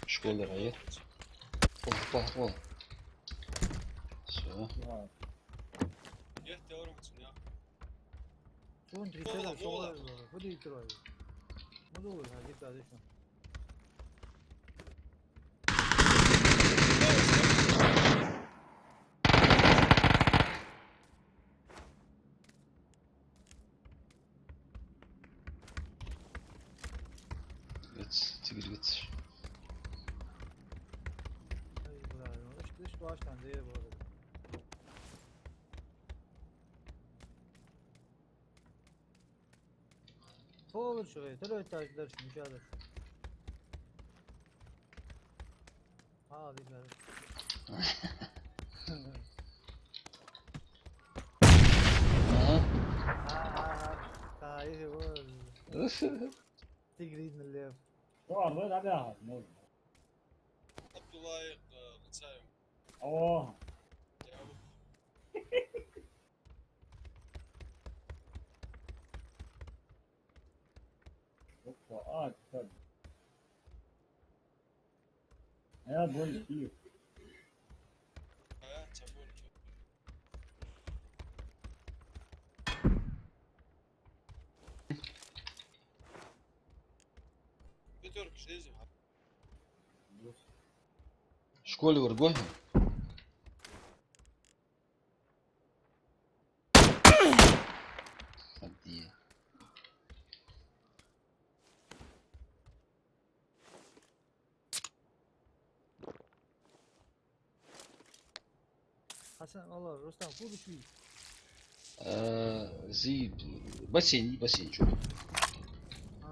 Школа район. О. Все. Вон 3 целых, что ходи трое. Ну, думаю, а где-то. Гиц. Ай, бля, ну что baştan değil bu arada. Olur şuraya, terör tercihler için mücadele. Abi kardeş. Ha, iyi bu. Tigrid من اللعب. صور بيض عليها نور. اوه فؤاد فد يا بول كيف Школе Ургоги. Где? Hasan Allah Rustam bu bir Зид. Бассейн, чё? Ha.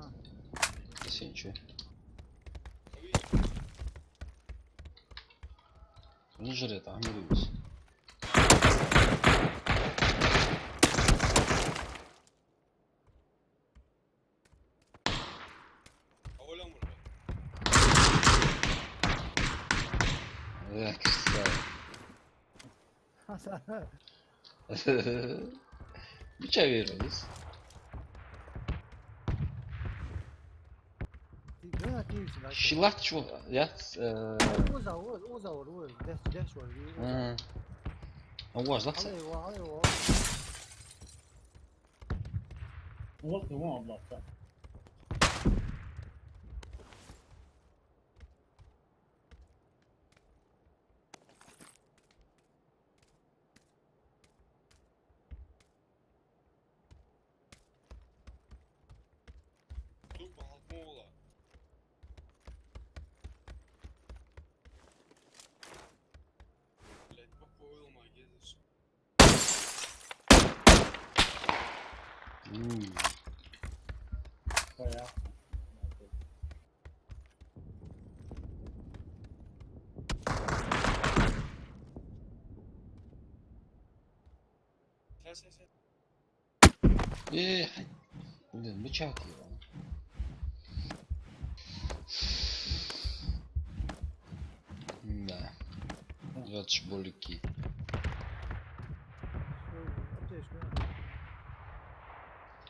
Бассейн, чё? Ну, жрет, амируюсь. Эх, кстати. Hasan. Bıçağı veririz. Ne atıyorsun lan? Şilat çok ya. Uzavur. Deh var. Avaz lan sen. Alay. وقت هو الله فيا Блин, бычак его. Да. 20 болики.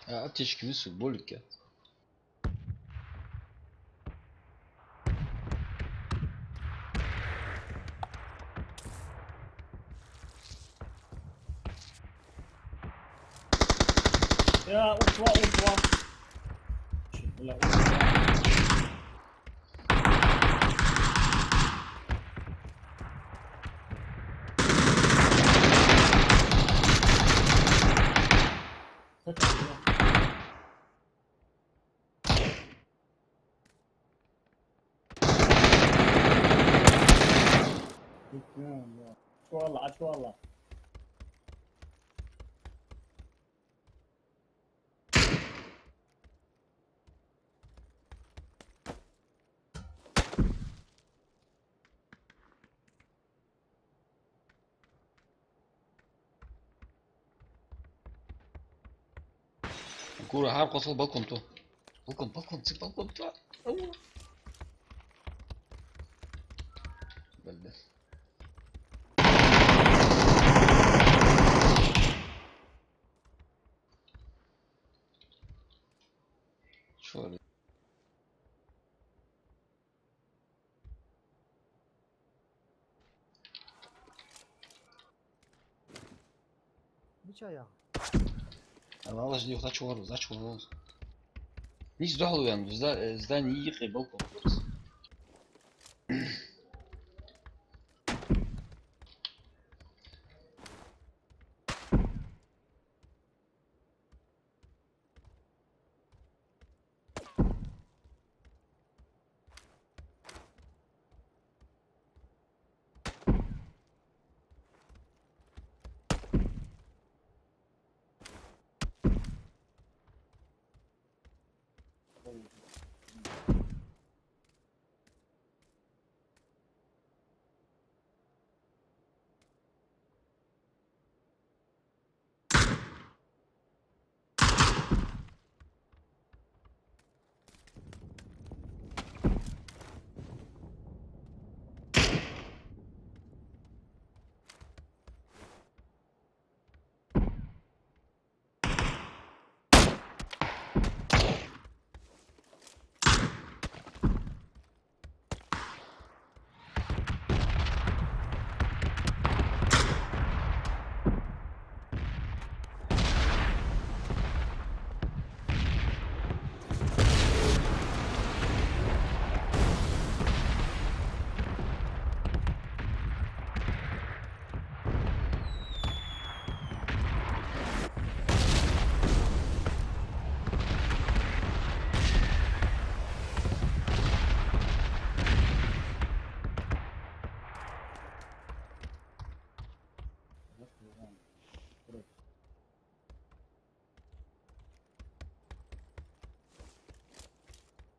Аптечки висут, болики. يا أسوأ لا شو والله Kura har qosol balkon to. Балкон, цик балкон, да. Ау. Бля. Чё ли? Ничая. Allah жди, зачем? Hiç dağılıyor yani. Здание їхай, балкон.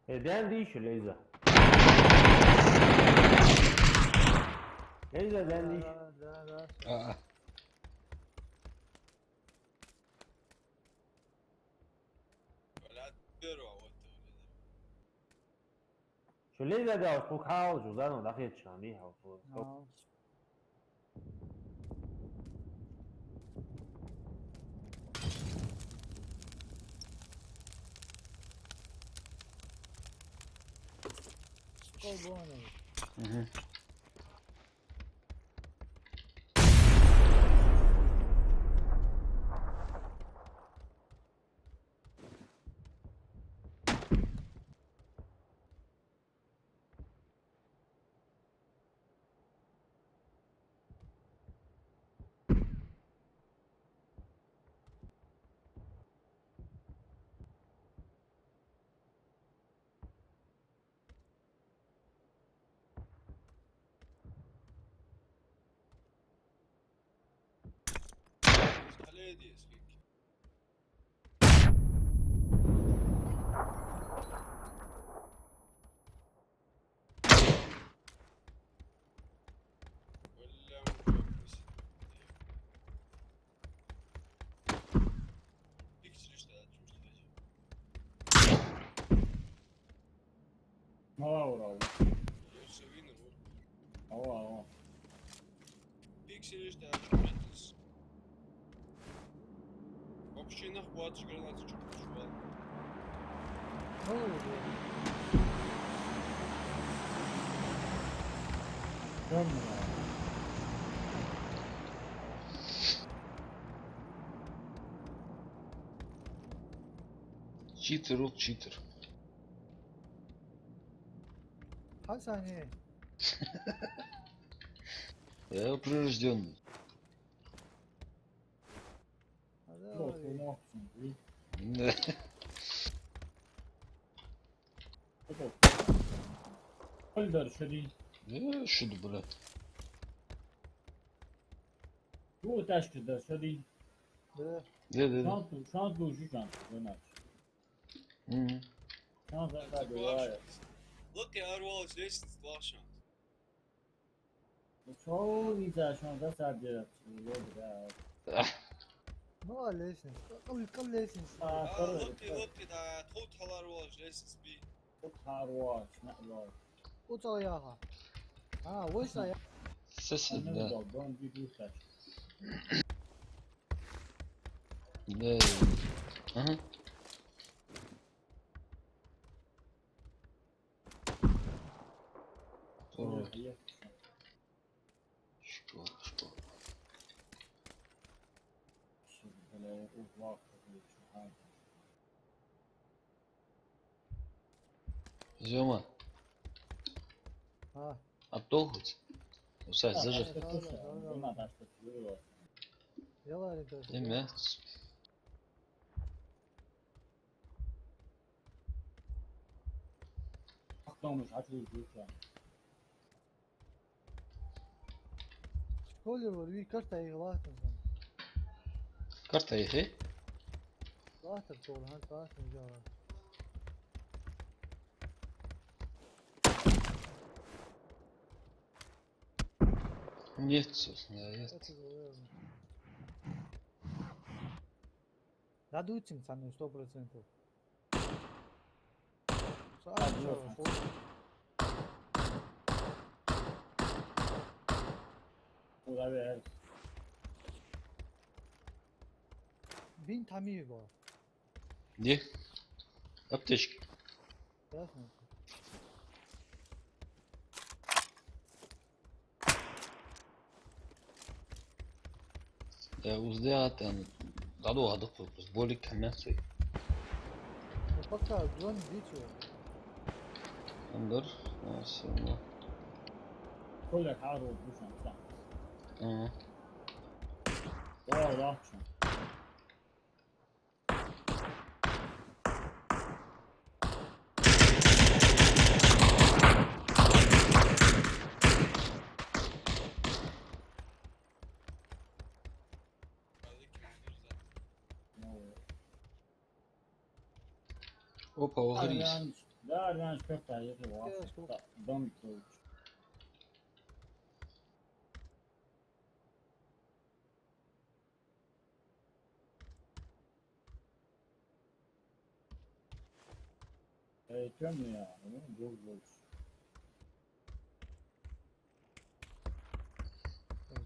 دندي شو ليزا ليزا دندي Aa. شو ليزا ده فوق حاول جوزانو داخل شاميها وفوق Mhm. Bravo. Bravo. Вообще нахватишь гранаты, что чувак. Читер, вот читер. هل ثانية Я прирожденный. هذا Yok, هو. ne yapsın? Да. Öldür şöyle. Шуду, брат. Bu teşkilde şöyle. ده Да. Şans bu şu şans. Döner. Мгм. Şans da böyle. Look at Arwal's distance, last shot. Çok güzel şans da sadece. Yok ya. Ну, лестница. Какая лестница? Локи, да, тут халарваш, лестниц би. Тут харваш, нахваш. Уцаяха. Войса. Сосед, да. Аннудал, дон бигуташ. Да. Ага. Пород. Школа. Зёма, оттолкнуть? Усать, зажи. Yalan ediyorsun. Değil Aklımız açılıyor lütfen. Şöyle var, bir kaç tane vaatın sen. Карта их, э? Vaatın çoğul, vaatın çoğul. Нет, собственно, нет. Надуются со мной 100%. Kula ver. Bin tamir var. Где? Аптечки. Ясно? Да, уздеатен. Даду адып, болик каменцы. Ну пока, глон дичу. Андар, асена. Kula harvаш düşen sen. Ага. Doğru akşam. Опа, угорись. Да, раньше как-то я его дом тут. Темный я, ну, был больше.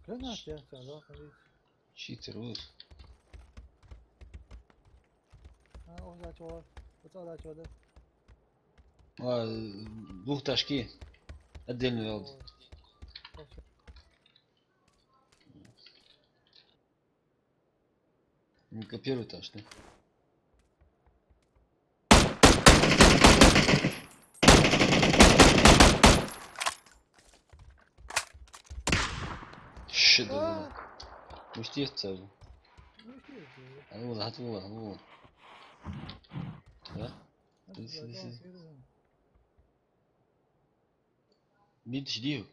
Granat ya sen zaten değil. Читер, вот. O da çoğul. O da çoğul. А, двухташки. Отдельный велд. Не копируй этаж, да? Shit, да. Пусти в цель. Отвола. Да? Bir diş diyor.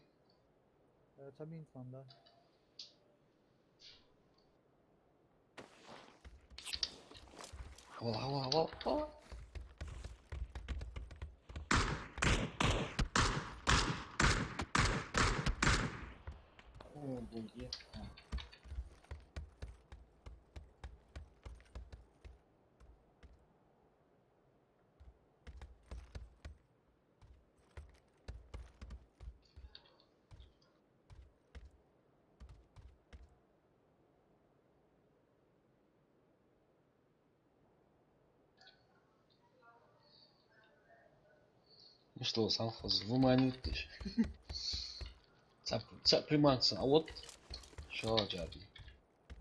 Tabii insanda. Hava. О, будет. Ну что, Санхоз, выманивает ты. Цап приманца, а вот что джаби.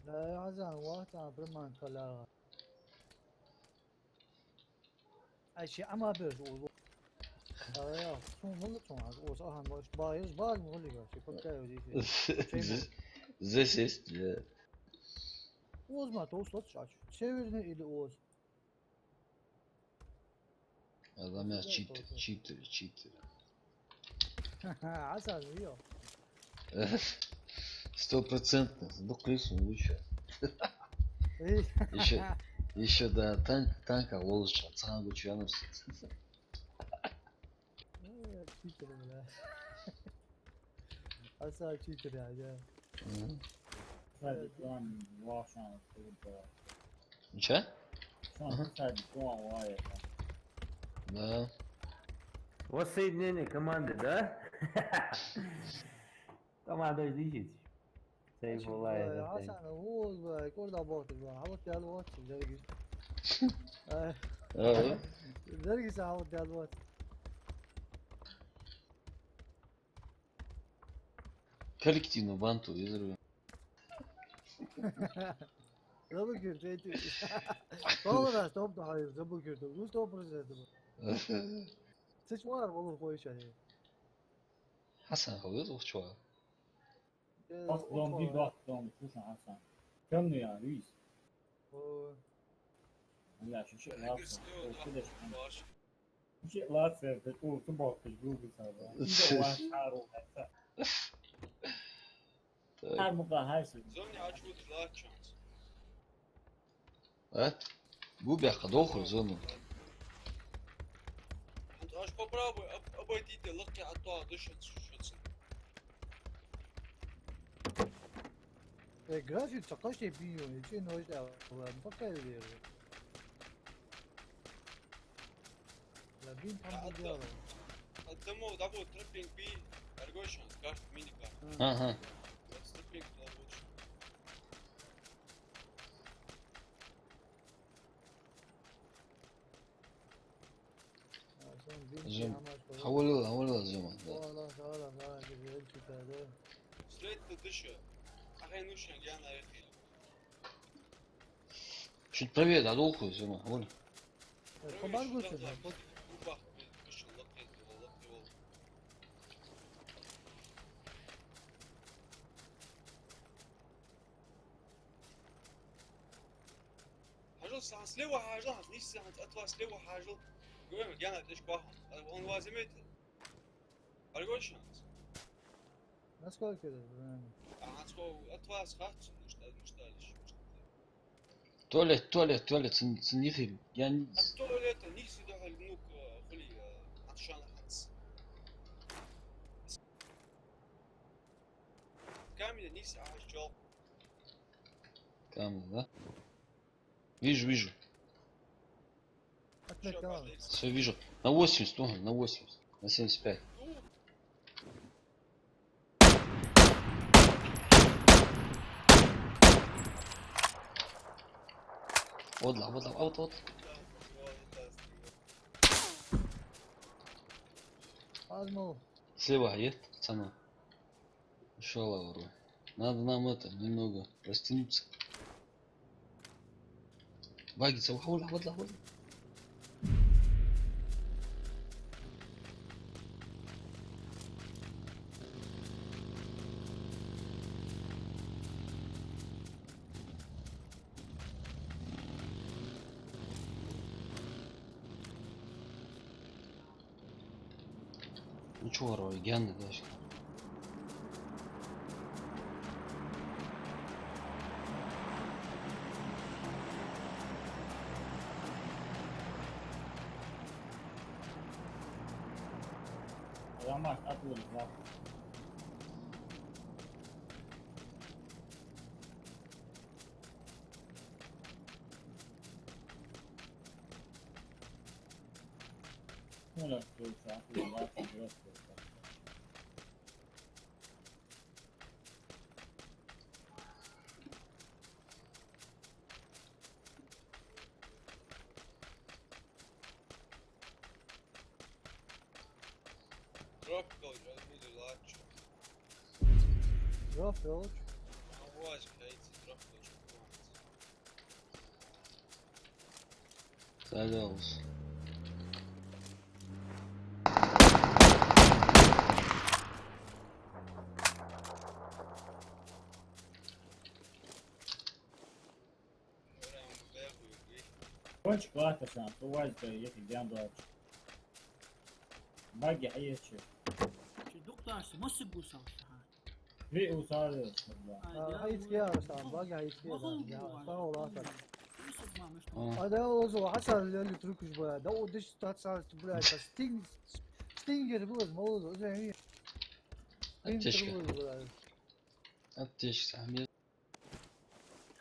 لا يا عزان واحد برمان طلع أشي أما بيرز أوزو يا شون ملك شون عز أوز أهم باش بايز بال مغلق شي فكر يودي This is Oğuz ma tost aç. Çevirini ili Oğuz. Adam ya cheater. Hasan yiyor. 100%. Сдохлись лучше. Еще до танка лучше. Отца гучанус. Çiğtir bile. Hasan çiğtir ya. Sadece şu an var şu an. Че? Şu an sadece şu an var ya. Да. Воссоединение команды, да? Команда излечить. Сейфуллай, это Hasan Oğuz be, orada baktık be. Havut geldi bak. Zergis. Evet. Zergis havut geldi bak. Коллективно банту изрываем. Zabı kürtü. Doğru stop da hayır zabı kürtü. Bu stop prosesi bu. Sıç var olur koy şey. Hasan хавыз чувак. Bak zombi bak zombi. Слушай, Hasan. Темный ya, Luis. Я ощущаю, Shit, lots of the old football is Google server. You don't want Haru. Haru da hayır. Зоне очевидно лачанс. А? Губяха дохуй зону. Аж попробуй обойдите легкие от того дышать шутся. Grafik çok şey biliyor. İçin hoş da var. Bakar diyor. La bin tam diyor. Одному дабл триппинг би аргошанс карт миника. Ага. Триппинг лучше. Зом. Хавалила зома. Да. Allah Allah Allah güzel çıkardı. Стрейт дыша. Ахайнушан я на эхе. Чуть правее, да, дохуй зома. Вон. Komar götür. Бах, дыша лапет, лапет. حاجة слева حاجة نيجي أطلع слева حاجة قوي أنا ليش باخذ أنا وازمت أرجوشانس Nasıl kırdı? أنا أطلع سخات مش تالش Туалет, ценифи. Я не... التواليت نيجي ده النوك خلي عطشان حدس كامل نيجي على الجو Камера, да? Вижу. Atlet devam. Все вижу. На 80, Туган, на 80. На 75. Вот. Azmo. Слева есть, пацаны. Ушел Лавру. Надо нам это, немного растянуться. Багица, вот. Ну чё, Рой, Генна дальше. Lamar atılır bak. Şöyle atılırsa atılır bak. Tropical já muda lá, tio. Drop yolcu. Não vou acho que é isso, tropical já Саляус. Кончик латышан, тувалька ехать гянду. Баги аечи. Doktor, nasıl bu savaş? Ve usadı. Hayır ya Ruslan. Bak hayır ya. Sağ ol Hasan. А, Hadi o zaman Hasan اللي تركش بقى. ده ودش تاتسال تبقى ستينجر بوز موضوع زي Аптечка. Аптечка, Ахмед.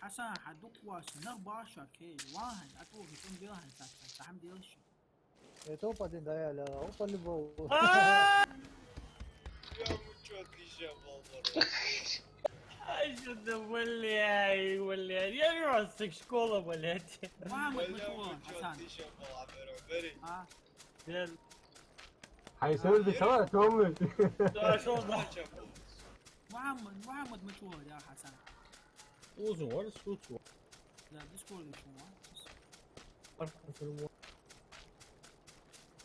حسن حدوك واسنغ باشا كي واحد اتوه يكون بيرهن تحم ديرش تو بعدين ده لا وطلبوا يا مجود لي شباب ايش تقول هاي ولا يا راسك شكولا ولا محمد والله مشهور مجود حسن لي شباب عبر عبري حيسوي لي سواء تومي محمد مشهور يا حسن uzun var, suç var. لا ديسكورد شو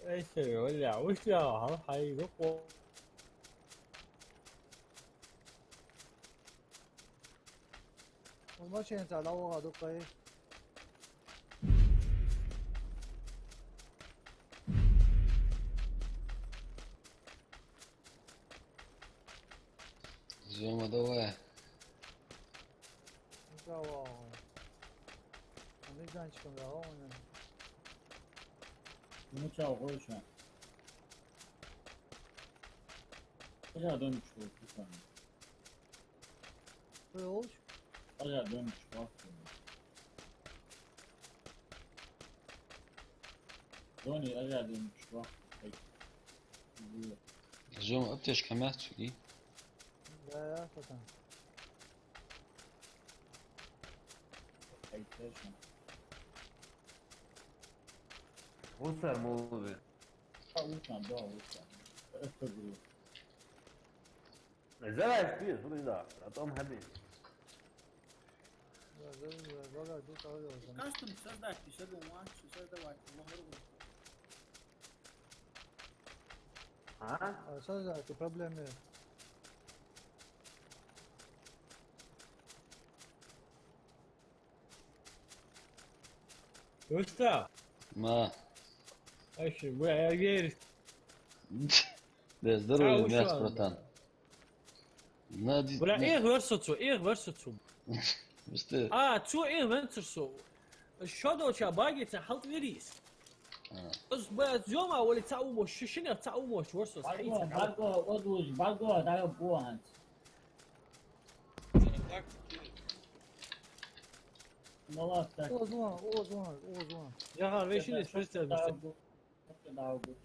ايش ولا وش يا حيقوا وماشي انت على هذا قاي زوما دواء دوا انا جان çıkın ya onu Bunu koyuşan. Acaba dönmüş bu lütfen. böyle olmuş Acaba dönmüş bak. Doni acaba dönmüş bak. زوما ابتش كمات شدي ya ya zaten PlayStation. وصل موبي Lütfen doğru lütfen. Öfke duruyor. زرع كتير شو بدي ده اطقم حبيبي ya böyle dur kalıyor o zaman كاستم تصدق تشدوا ماتش تصدق واحد الله يرضى ها sadece ki problem ne وش ما ايش ويا غير بس ضروري وش ميات هذا؟ بروتان نادي ولا ايه ورسوتسو بس ت- تو ايه فنترسو الشادو باقي تحط فيريس بس يوم اول تعوم شنو تعوم ورسوس Bargo oduz, bargo daje buhanc. Tak ki. Nova tak. o zaman يا ها ليش الفلتر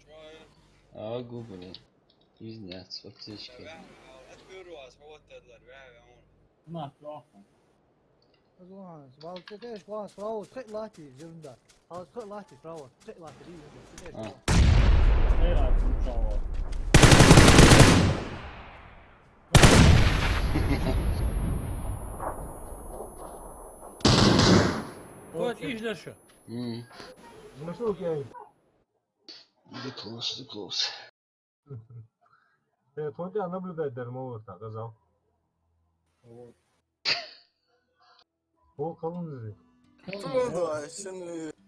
شوية اه جوجل يزنيات وقتش كده أتبرو أسحوت تدلر بيها هون Ma klokken. o zaman bak teteş klas frau tek lati jirunda al tek lati frau tek lati değil اه Hey artık çava. вот ايش درشه شو جاي دي كلوس تودي наблюдать даже могут так сказал هو قانون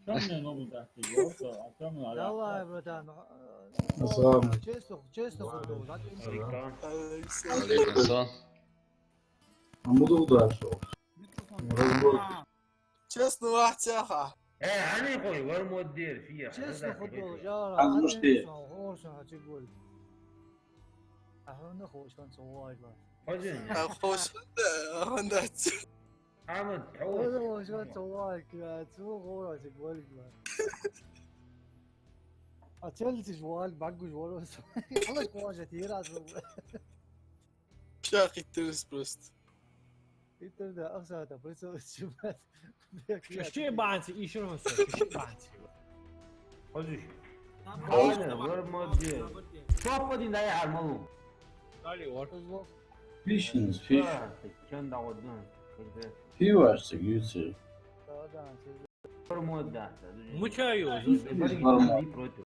Şöyle ne oldu yoksa atamın Давай, братан. Ассалам. Честно футбол. عليكم السلام буду дальше Честно, واحد ساخة. ايه هني خوي وين مودير فيها Честно футбol. يا عم مشتي. هورشن هتقول. احنا نخوش كان سواي لا. حزن خوش هندات. حامد هذا حوش هو شو سواي كذا تسوق غورة تقول لا. اتشلت جوال باقو جوال والله كواجه تيرا شاقي ترس بروست. يتبدا اخسر بريسو الشباب شيء بعد ايش شنو شيء بعد حزن هذا وين مودير شوف بدي نضيع على الموضوع قال ور Fishings, كان دعوتنا He was the user. وين مودير مو شايو بري